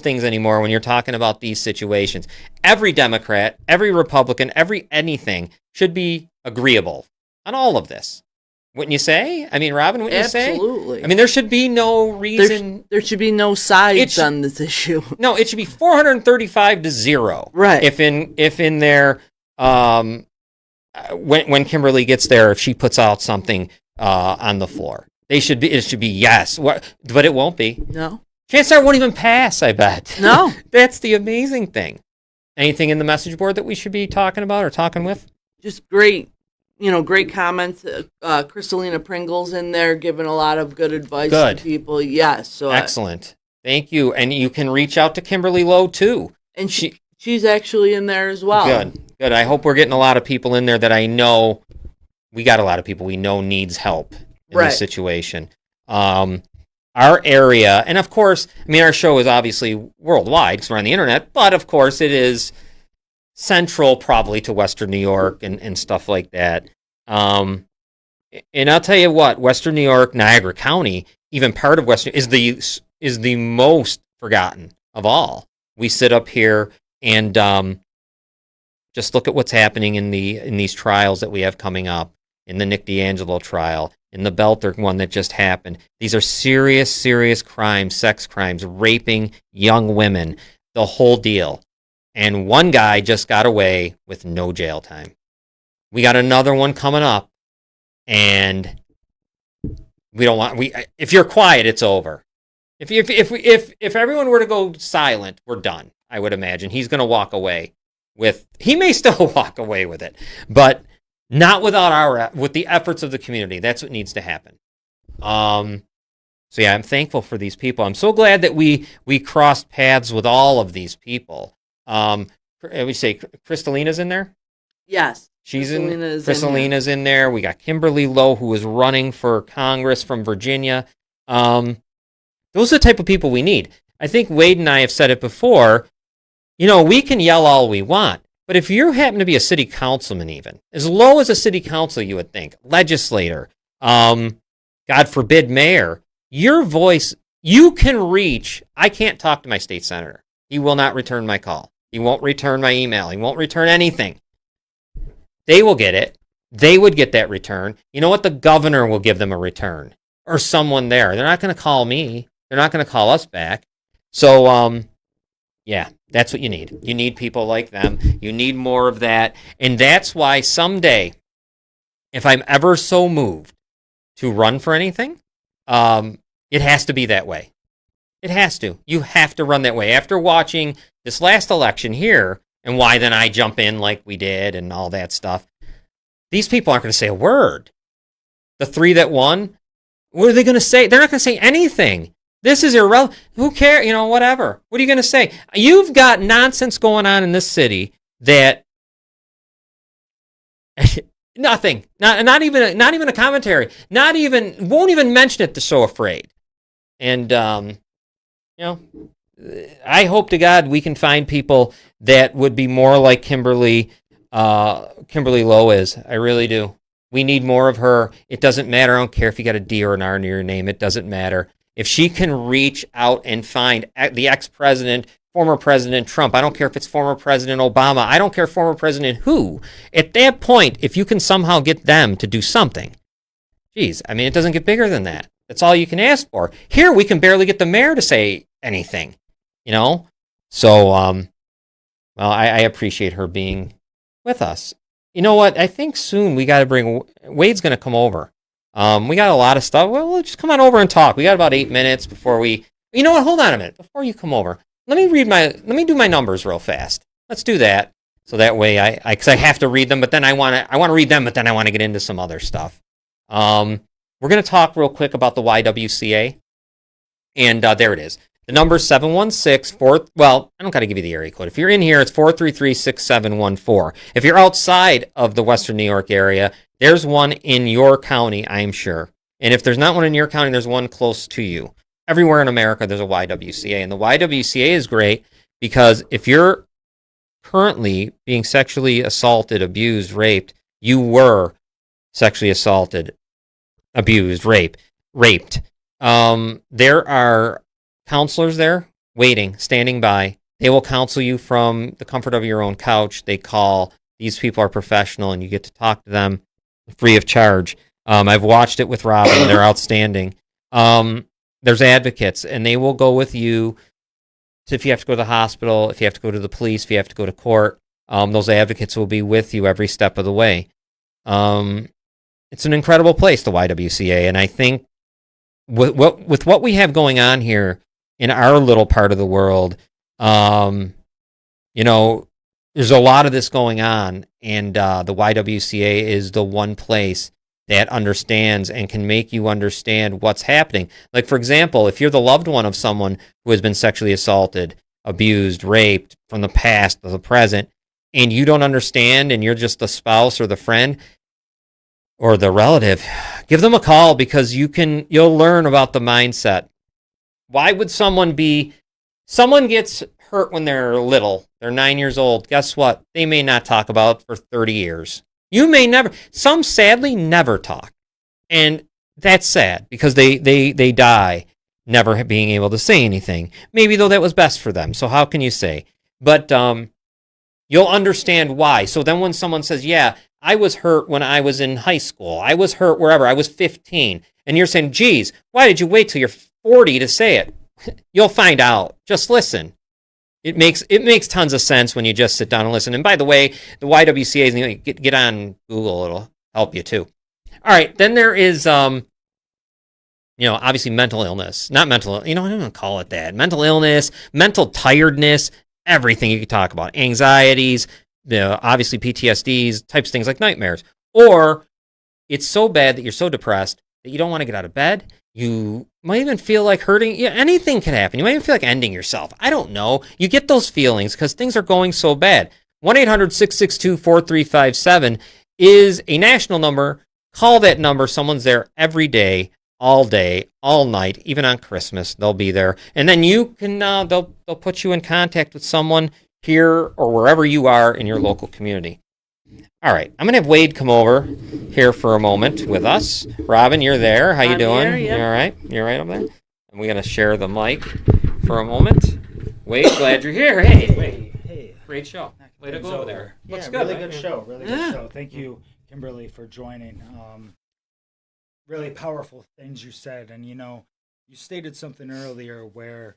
Speaker 1: things anymore when you're talking about these situations. Every Democrat, every Republican, every anything should be agreeable on all of this. Wouldn't you say? Robin, wouldn't you say?
Speaker 2: Absolutely.
Speaker 1: There should be no reason.
Speaker 2: There should be no sides on this issue.
Speaker 1: No, it should be 435-0.
Speaker 2: Right.
Speaker 1: If in there, when Kimberly gets there, if she puts out something on the floor, it should be yes. But it won't be.
Speaker 2: No.
Speaker 1: Chances are it won't even pass, I bet.
Speaker 2: No.
Speaker 1: That's the amazing thing. Anything in the message board that we should be talking about or talking with?
Speaker 2: Just great comments. Kristalina Pringle's in there giving a lot of good advice to people. Yes. So
Speaker 1: excellent. Thank you. And you can reach out to Kimberly Lowe, too.
Speaker 2: And she's actually in there as well.
Speaker 1: Good. I hope we're getting a lot of people in there that I know. We got a lot of people we know needs help in this situation. Our area, and of course, our show is obviously worldwide because we're on the internet, but of course it is central probably to Western New York and stuff like that. And I'll tell you what, Western New York, Niagara County, even part of Western is the most forgotten of all. We sit up here and just look at what's happening in these trials that we have coming up, in the Nick D'Angelo trial, in the Belter one that just happened. These are serious, serious crimes, sex crimes, raping young women, the whole deal. And one guy just got away with no jail time. We got another one coming up, and if you're quiet, it's over. If everyone were to go silent, we're done. I would imagine he's going to walk away he may still walk away with it, but not with the efforts of the community. That's what needs to happen. So yeah, I'm thankful for these people. I'm so glad that we crossed paths with all of these people. We say Kristalina's in there?
Speaker 2: Yes.
Speaker 1: Kristalina's in there. We got Kimberly Lowe, who is running for Congress from Virginia. Those are the type of people we need. I think Wade and I have said it before. We can yell all we want, But if you happen to be a city councilman, even as low as a city council, you would think, legislator, God forbid, mayor, your voice, you can reach. I can't talk to my state senator. He will not return my call. He won't return my email. He won't return anything. They will get it. They would get that return. You know what? The governor will give them a return or someone there. They're not going to call me. They're not going to call us back. So, yeah, that's what you need. You need people like them. You need more of that. And that's why someday, if I'm ever so moved to run for anything, it has to be that way. It has to. You have to run that way. After watching this last election here, and why then I jump in like we did and all that stuff, these people aren't going to say a word. The three that won, what are they going to say? They're not going to say anything. This is irrelevant. Who cares? You know, whatever. What are you going to say? You've got nonsense going on in this city that nothing. Not even a commentary. Won't even mention it. They're so afraid. And you know, I hope to God we can find people that would be more like Kimberly Lowe is. I really do. We need more of her. It doesn't matter. I don't care if you got a D or an R near your name. It doesn't matter. If she can reach out and find the ex-president, former President Trump, I don't care if it's former President Obama, I don't care former President who, at that point, if you can somehow get them to do something, geez, I mean, it doesn't get bigger than that. That's all you can ask for. Here, we can barely get the mayor to say anything, you know? So, well, I appreciate her being with us. You know what? I think soon we got to bring, Wade's going to come over. We got a lot of stuff. Well, just come on over and talk. We got about 8 minutes before we, you know what? Hold on a minute. Before you come over, let me do my numbers real fast. Let's do that. So that way because I have to read them, but then I want to read them, but then I want to get into some other stuff. We're going to talk real quick about the YWCA. And there it is. The number is 716-4. Well, I don't got to give you the area code. If you're in here, it's 433-6714. If you're outside of the Western New York area, there's one in your county, I'm sure. And if there's not one in your county, there's one close to you. Everywhere in America, there's a YWCA. And the YWCA is great because if you're currently being sexually assaulted, abused, raped, you were sexually assaulted, abused, raped. There are counselors there waiting, standing by. They will counsel you from the comfort of your own couch. These people are professional and you get to talk to them free of charge. I've watched it with Robin. They're outstanding. There's advocates and they will go with you if you have to go to the hospital, if you have to go to the police, if you have to go to court. Those advocates will be with you every step of the way. It's an incredible place, the YWCA, and I think with what we have going on here in our little part of the world, you know, there's a lot of this going on, and the YWCA is the one place that understands and can make you understand what's happening. Like, for example, if you're the loved one of someone who has been sexually assaulted, abused, raped from the past to the present, and you don't understand, and you're just the spouse or the friend or the relative, give them a call because you'll learn about the mindset. Why would someone gets hurt when they're little, they're 9 years old, guess what? They may not talk about it for 30 years. You may never, some sadly never talk. And that's sad because they die never being able to say anything. Maybe though that was best for them. So how can you say? But you'll understand why. So then when someone says, yeah, I was hurt when I was in high school, I was hurt wherever, I was 15. And you're saying, geez, why did you wait till you're 40 to say it? You'll find out. Just listen. It makes tons of sense when you just sit down and listen. And by the way, the YWCA, get on Google. It'll help you too. All right. Then there is, obviously mental illness. Not mental, I don't even call it that. Mental illness, mental tiredness, everything you can talk about. Anxieties, obviously PTSDs, types of things like nightmares. Or it's so bad that you're so depressed that you don't want to get out of bed. You might even feel like hurting. Yeah, anything can happen. You might even feel like ending yourself. I don't know. You get those feelings because things are going so bad. 1-800-662-4357 is a national number. Call that number. Someone's there every day, all night, even on Christmas. They'll be there. And then you can, they'll put you in contact with someone here or wherever you are in your local community. All right, I'm going to have Wade come over here for a moment with us. Robin, you're there. How you
Speaker 2: I'm
Speaker 1: doing?
Speaker 2: here, yeah.
Speaker 1: You all right? You're right over there? And we're going to share the mic for a moment. Wade, glad you're here. Hey, Wade.
Speaker 5: Hey.
Speaker 1: Great show. Way to go over there. Looks
Speaker 5: Yeah,
Speaker 1: good.
Speaker 5: really
Speaker 1: right?
Speaker 5: good show. Really good show. Thank you, Kimberly, for joining. Really powerful things you said, and you stated something earlier where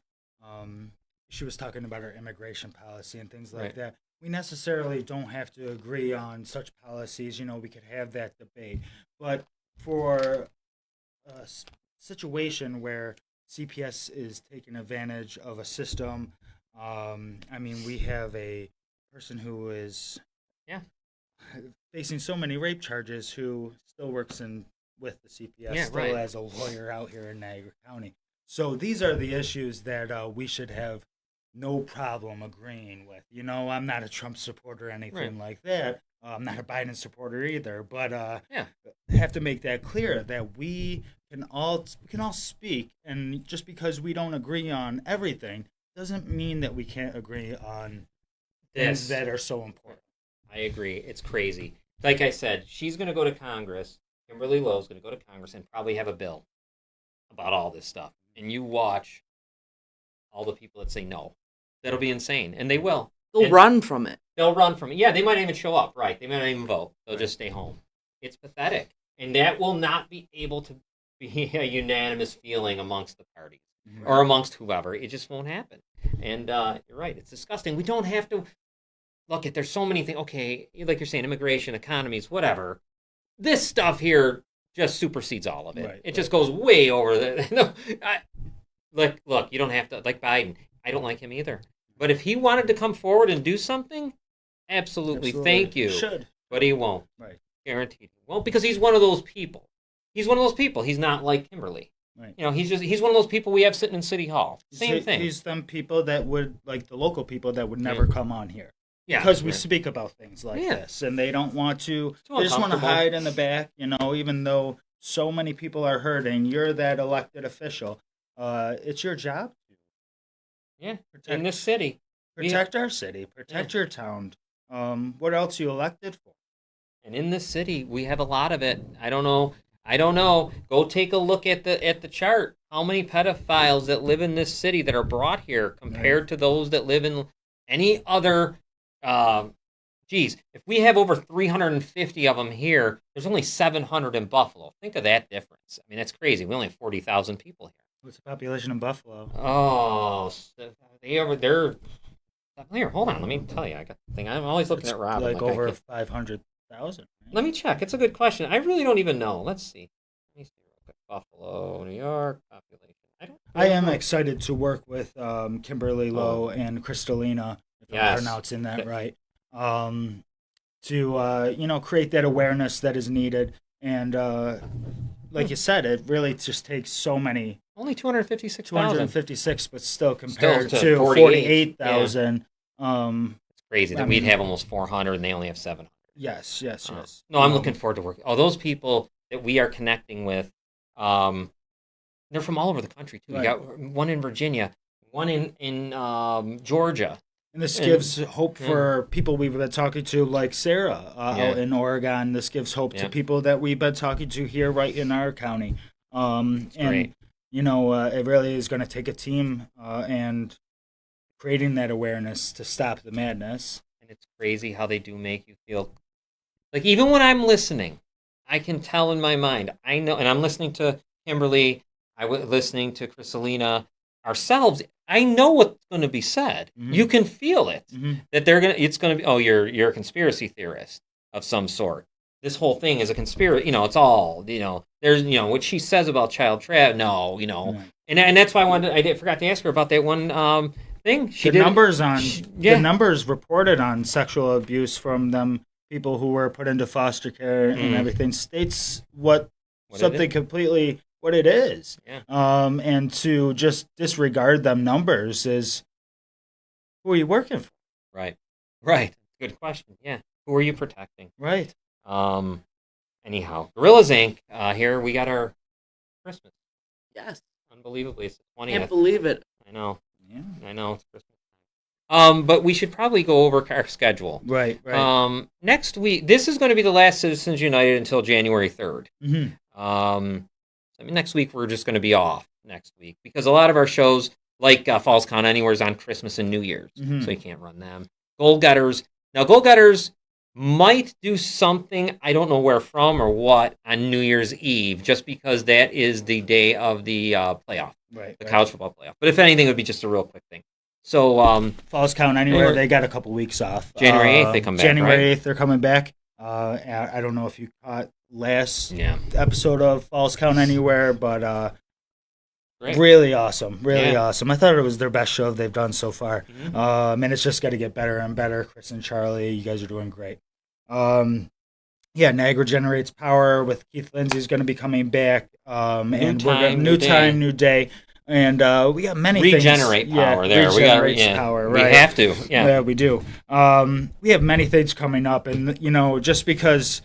Speaker 5: she was talking about our immigration policy and things like
Speaker 1: Right.
Speaker 5: that. We necessarily don't have to agree on such policies. We could have that debate, but for a situation where CPS is taking advantage of a system, we have a person who is
Speaker 1: Yeah.
Speaker 5: facing so many rape charges who still works with the CPS,
Speaker 1: Yeah,
Speaker 5: still
Speaker 1: right.
Speaker 5: as a lawyer out here in Niagara County. So these are the issues that we should have no problem agreeing with. I'm not a Trump supporter or anything like that. I'm not a Biden supporter either, but have to make that clear that we can all speak, and just because we don't agree on everything doesn't mean that we can't agree on things that are so important.
Speaker 1: I agree. It's crazy. Like I said, she's going to go to Congress. Kimberly Lowe's going to go to Congress and probably have a bill about all this stuff. And you watch all the people that say no. That'll be insane. And they will.
Speaker 2: They'll
Speaker 1: And
Speaker 2: run from it.
Speaker 1: They'll run from it. Yeah, they might even show up. Right. They might not even vote. They'll just stay home. It's pathetic. And that will not be able to be a unanimous feeling amongst the parties or amongst whoever. It just won't happen. And you're right. It's disgusting. We don't have to look at, there's so many things. Okay, like you're saying, immigration, economies, whatever. This stuff here just supersedes all of it.
Speaker 5: Right,
Speaker 1: It just goes way over the. Look, you don't have to, like Biden. I don't like him either. But if he wanted to come forward and do something, absolutely. Thank you.
Speaker 5: Should.
Speaker 1: But he won't.
Speaker 5: Right.
Speaker 1: Guaranteed. He won't, because he's one of those people. He's one of those people. He's not like Kimberly.
Speaker 5: Right.
Speaker 1: He's one of those people we have sitting in City Hall. Same thing.
Speaker 5: He's them people that would, like the local people that would never come on here.
Speaker 1: Yeah,
Speaker 5: because we speak about things like
Speaker 1: Yeah.
Speaker 5: this, and they don't want to.
Speaker 1: Too
Speaker 5: They just want to
Speaker 1: uncomfortable.
Speaker 5: hide in the back, even though so many people are hurting. You're that elected official. It's your job
Speaker 1: Yeah,
Speaker 5: protect,
Speaker 1: in this city.
Speaker 5: protect our city, protect your town. What else are you elected for?
Speaker 1: And in this city, we have a lot of it. I don't know. Go take a look at the chart. How many pedophiles that live in this city that are brought here compared to those that live in any other? If we have over 350 of them here, there's only 700 in Buffalo. Think of that difference. I mean, that's crazy. We only have 40,000 people here.
Speaker 5: What's the population in Buffalo?
Speaker 1: Oh, they're here. Hold on, let me tell you. I got the thing. I'm always looking at Robin.
Speaker 5: Like
Speaker 1: I
Speaker 5: over
Speaker 1: can't-
Speaker 5: 500,000.
Speaker 1: Let me check. It's a good question. I really don't even know. Let's see. Let me see real quick. Buffalo, New York population.
Speaker 5: I am excited to work with Kimberly Lowe and Kristalina, if I'm pronouncing that right, to create that awareness that is needed. And like you said, it really just takes so many.
Speaker 1: Only 256,000.
Speaker 5: 256, but still compared
Speaker 1: Still
Speaker 5: to 48,000.
Speaker 1: It's crazy that we'd have almost 400 and they only have 700.
Speaker 5: Yes.
Speaker 1: No, I'm looking forward to working. Oh, those people that we are connecting with, they're from all over the country too.
Speaker 5: Right.
Speaker 1: You got one in Virginia, one in Georgia.
Speaker 5: And this gives hope for people we've been talking to, like Sarah out in Oregon. This gives hope to people that we've been talking to here right in our county.
Speaker 1: Great.
Speaker 5: It really is going to take a team and creating that awareness to stop the madness.
Speaker 1: And it's crazy how they do make you feel. Like, even when I'm listening, I can tell in my mind. I know, and I'm listening to Kimberly, listening to Kristalina, ourselves. I know what's going to be said.
Speaker 5: Mm-hmm.
Speaker 1: You can feel it.
Speaker 5: Mm-hmm.
Speaker 1: That it's going to be, oh, you're a conspiracy theorist of some sort. This whole thing is a conspiracy. It's all, there's, what she says about child trafficking. No,
Speaker 5: Right.
Speaker 1: and that's why I forgot to ask her about that one thing.
Speaker 5: The numbers reported on sexual abuse from them people who were put into foster care and everything states something completely what it is.
Speaker 1: Yeah.
Speaker 5: And to just disregard them numbers is, who are you working for?
Speaker 1: Right. Good question. Yeah. Who are you protecting?
Speaker 5: Right.
Speaker 1: Anyhow, Gorillas Inc. Here we got our Christmas.
Speaker 2: Yes.
Speaker 1: Unbelievably, it's the 20th.
Speaker 2: Can't believe it.
Speaker 1: I know.
Speaker 5: Yeah.
Speaker 1: I know, it's Christmas But we should probably go over our schedule.
Speaker 5: Right.
Speaker 1: Next week, this is going to be the last Citizens United until January 3rd. Next week we're just going to be off next week because a lot of our shows, like Falls Count Anywhere, is on Christmas and New Year's, so you can't run them. Goal Getters might do something, I don't know where from or what, on New Year's Eve, just because that is the day of the playoff, the college football playoff. But if anything, it would be just a real quick thing. So
Speaker 5: Falls Count Anywhere, they got a couple weeks off.
Speaker 1: January 8th, they come back.
Speaker 5: January 8th, they're coming back. I don't know if you caught last episode of Falls Count Anywhere, but really awesome. Really awesome. I thought it was their best show they've done so far. And it's just got to get better and better. Chris and Charlie, you guys are doing great. Niagara Generates Power with Keith Lindsay's going to be coming back. New time, new day. And we got many
Speaker 1: Regenerate
Speaker 5: things.
Speaker 1: Power there.
Speaker 5: Regenerates power, right?
Speaker 1: We have to.
Speaker 5: Yeah, we do. We have many things coming up. And, just because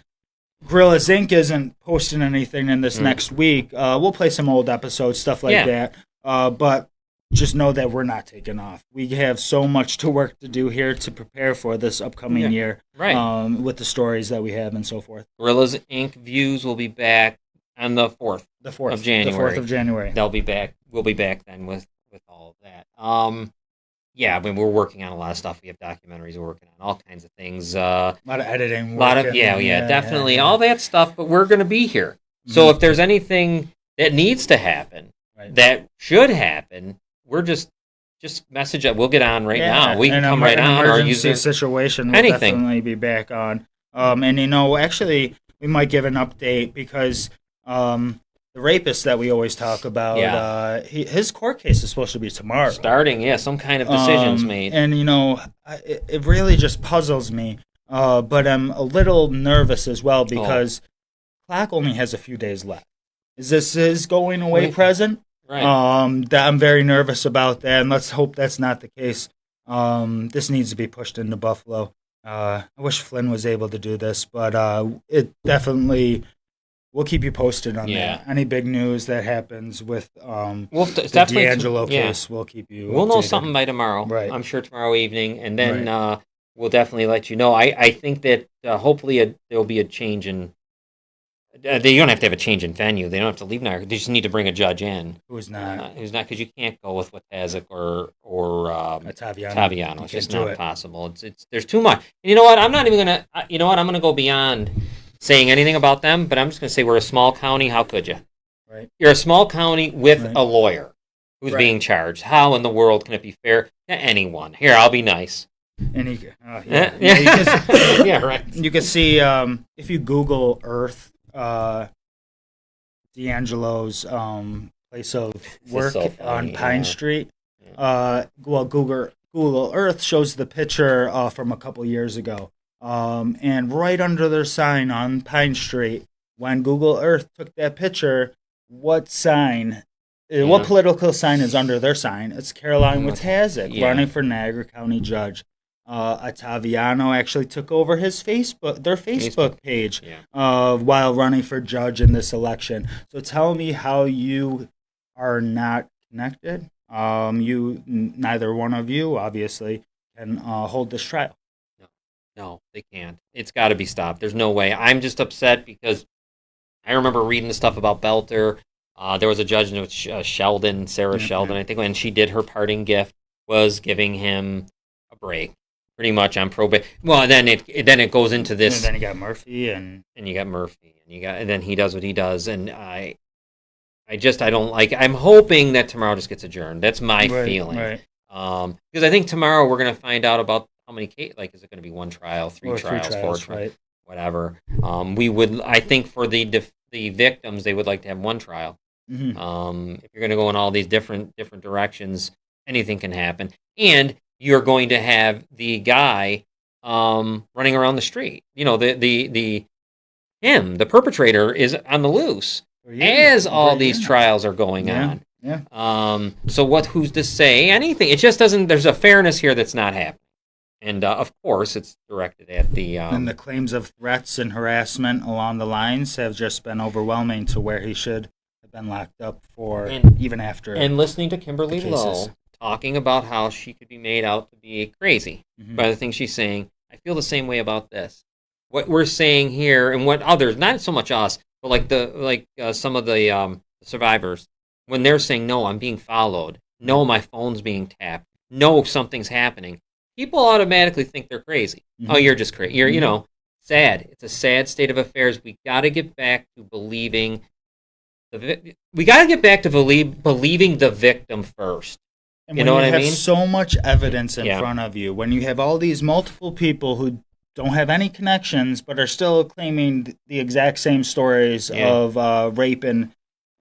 Speaker 5: Gorillas Inc. isn't posting anything in this next week, we'll play some old episodes, stuff like that. But just know that we're not taking off. We have so much work to do here to prepare for this upcoming year, with the stories that we have and so forth.
Speaker 1: Gorillas Inc. views will be back on the 4th of January.
Speaker 5: The 4th of January.
Speaker 1: They'll be back. We'll be back then with all of that. We're working on a lot of stuff. We have documentaries we're working on, all kinds of things.
Speaker 5: A lot of editing.
Speaker 1: Definitely all that stuff. But we're going to be here. So if there's anything that needs to happen, that should happen, we're just message it. We'll get on now. We can come right on. Or use
Speaker 5: a situation. We'll definitely be back on. Actually, we might give an update because the rapist that we always talk about, his court case is supposed to be tomorrow.
Speaker 1: Starting, some kind of decisions made.
Speaker 5: And, it really just puzzles me. But I'm a little nervous as well because Clark only has a few days left. Is this his going away present?
Speaker 1: Right.
Speaker 5: I'm very nervous about that, and let's hope that's not the case. This needs to be pushed into Buffalo. I wish Flynn was able to do this, but it definitely... We'll keep you posted on that. Any big news that happens with the D'Angelo case, we'll keep you
Speaker 1: We'll
Speaker 5: updated.
Speaker 1: know something by tomorrow.
Speaker 5: Right.
Speaker 1: I'm sure tomorrow evening, and then we'll definitely let you know. I think that hopefully there'll be a change in... they don't have to have a change in venue. They don't have to leave Niagara. They just need to bring a judge in.
Speaker 5: Who's not?
Speaker 1: Because you can't go with Watazik or
Speaker 5: Taviano.
Speaker 1: It's just not possible. It's there's too much. And you know what? I'm not even going to... I'm going to go beyond... saying anything about them, but I'm just going to say we're a small county. How could you?
Speaker 5: Right.
Speaker 1: You're a small county with a lawyer who's being charged. How in the world can it be fair to anyone? Here, I'll be nice.
Speaker 5: And you can see if you Google Earth, D'Angelo's place of work on Pine Street. Google Earth shows the picture from a couple years ago. And right under their sign on Pine Street, when Google Earth took that picture, what political sign is under their sign? It's Caroline Watazik running for Niagara County Judge. Taviano actually took over their Facebook page while running for judge in this election. So tell me how you are not connected. Neither one of you, obviously, can hold this trial.
Speaker 1: No, they can't. It's got to be stopped. There's no way. I'm just upset because I remember reading the stuff about Belter. There was a judge, Sarah Sheldon, I think, when she did her parting gift, was giving him a break, pretty much on probation. Well, then it goes into this.
Speaker 5: And then you got Murphy, and
Speaker 1: then he does what he does, and I don't like. I'm hoping that tomorrow just gets adjourned. That's my feeling.
Speaker 5: Right.
Speaker 1: Because I think tomorrow we're going to find out about how many cases. Like, is it going to be one trial, three trials, 4 trials, whatever? I think for the victims, they would like to have one trial.
Speaker 5: Mm-hmm.
Speaker 1: If you're going to go in all these different directions, anything can happen, and you're going to have the guy running around the street. The perpetrator is on the loose as all these trials are going on.
Speaker 5: Yeah.
Speaker 1: So who's to say anything? It just doesn't. There's a fairness here that's not happening. And, of course, it's directed at the...
Speaker 5: and the claims of threats and harassment along the lines have just been overwhelming to where he should have been locked up for even after...
Speaker 1: And listening to Kimberly Lowe talking about how she could be made out to be crazy by the things she's saying. I feel the same way about this. What we're saying here, and what others, not so much us, but some of the survivors, when they're saying, "No, I'm being followed. No, my phone's being tapped. No, something's happening." People automatically think they're crazy. Oh, you're just crazy. You're, sad. It's a sad state of affairs. We got to get back to believing. We got to get back to believing the victim first.
Speaker 5: And
Speaker 1: you know what I mean?
Speaker 5: When you have so much evidence in front of you, when you have all these multiple people who don't have any connections but are still claiming the exact same stories of rape and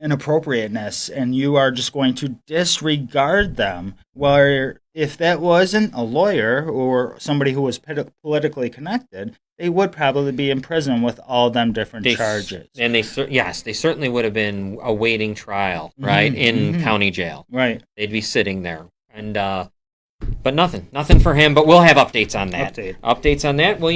Speaker 5: inappropriateness, and you are just going to disregard them, where if that wasn't a lawyer or somebody who was politically connected, they would probably be in prison with all them different charges.
Speaker 1: And they certainly would have been awaiting trial, right, in county jail.
Speaker 5: Right.
Speaker 1: They'd be sitting there. And but nothing for him, but we'll have updates on that. Updates on that. Well,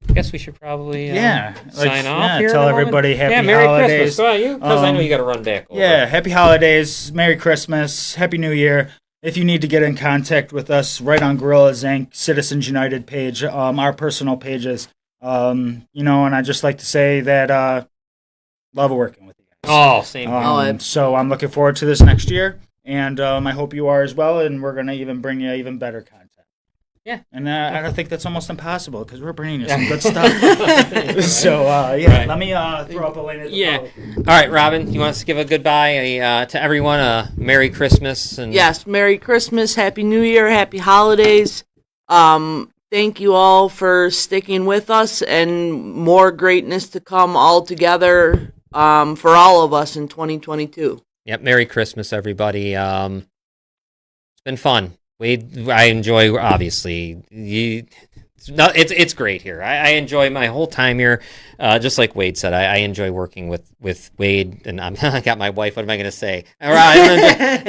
Speaker 1: I guess we should probably sign off here.
Speaker 5: Tell everybody happy
Speaker 1: Merry
Speaker 5: holidays.
Speaker 1: Christmas. Because I know you got to run back over.
Speaker 5: Yeah, happy holidays, Merry Christmas, Happy New Year. If you need to get in contact with us, right on Gorillas Inc., Citizens United page, our personal pages. And I'd just like to say that love working with you guys.
Speaker 1: Oh, same.
Speaker 5: So I'm looking forward to this next year, and I hope you are as well, and we're going to even bring you even better content.
Speaker 1: Yeah.
Speaker 5: And I don't think that's almost impossible because we're bringing you some good stuff. So, let me throw up a lane at the boat.
Speaker 1: All right, Robin, you want us to give a goodbye to everyone? Merry Christmas.
Speaker 2: Yes, Merry Christmas, Happy New Year, Happy Holidays. Thank you all for sticking with us, and more greatness to come all together for all of us in 2022.
Speaker 1: Yep, Merry Christmas, everybody. It's been fun. I enjoy, obviously, it's great here. I enjoy my whole time here. Just like Wade said, I enjoy working with Wade, and I got my wife. What am I going to say? All right,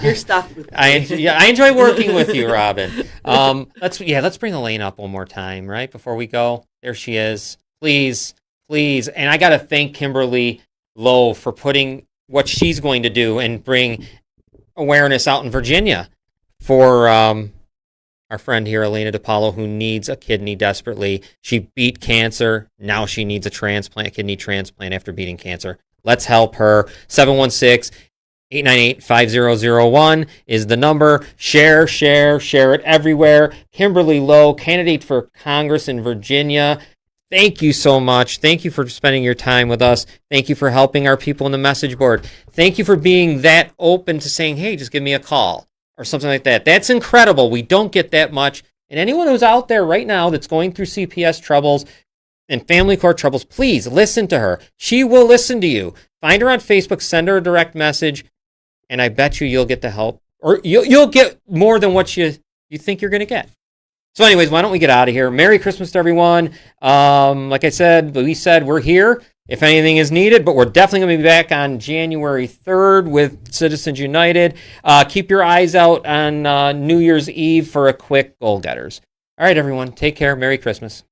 Speaker 2: you're stuck with me.
Speaker 1: I enjoy working with you, Robin. Let's bring Elaine up one more time, right, before we go. There she is. Please, and I got to thank Kimberly Lowe for putting what she's going to do and bring awareness out in Virginia for our friend here, Elena DePaulo, who needs a kidney desperately. She beat cancer. Now she needs a kidney transplant after beating cancer. Let's help her. 716-898-5001 is the number. Share it everywhere. Kimberly Lowe, candidate for Congress in Virginia. Thank you so much. Thank you for spending your time with us. Thank you for helping our people in the message board. Thank you for being that open to saying, hey, just give me a call, or something like that. That's incredible. We don't get that much. And anyone who's out there right now that's going through CPS troubles and family court troubles, please listen to her. She will listen to you. Find her on Facebook, send her a direct message, and I bet you'll get the help, or you'll get more than what you think you're going to get. So anyways, why don't we get out of here? Merry Christmas to everyone. Like I said, we're here if anything is needed, but we're definitely going to be back on January 3rd with Citizens United. Keep your eyes out on New Year's Eve for a quick Goal Getters. All right, everyone, take care. Merry Christmas.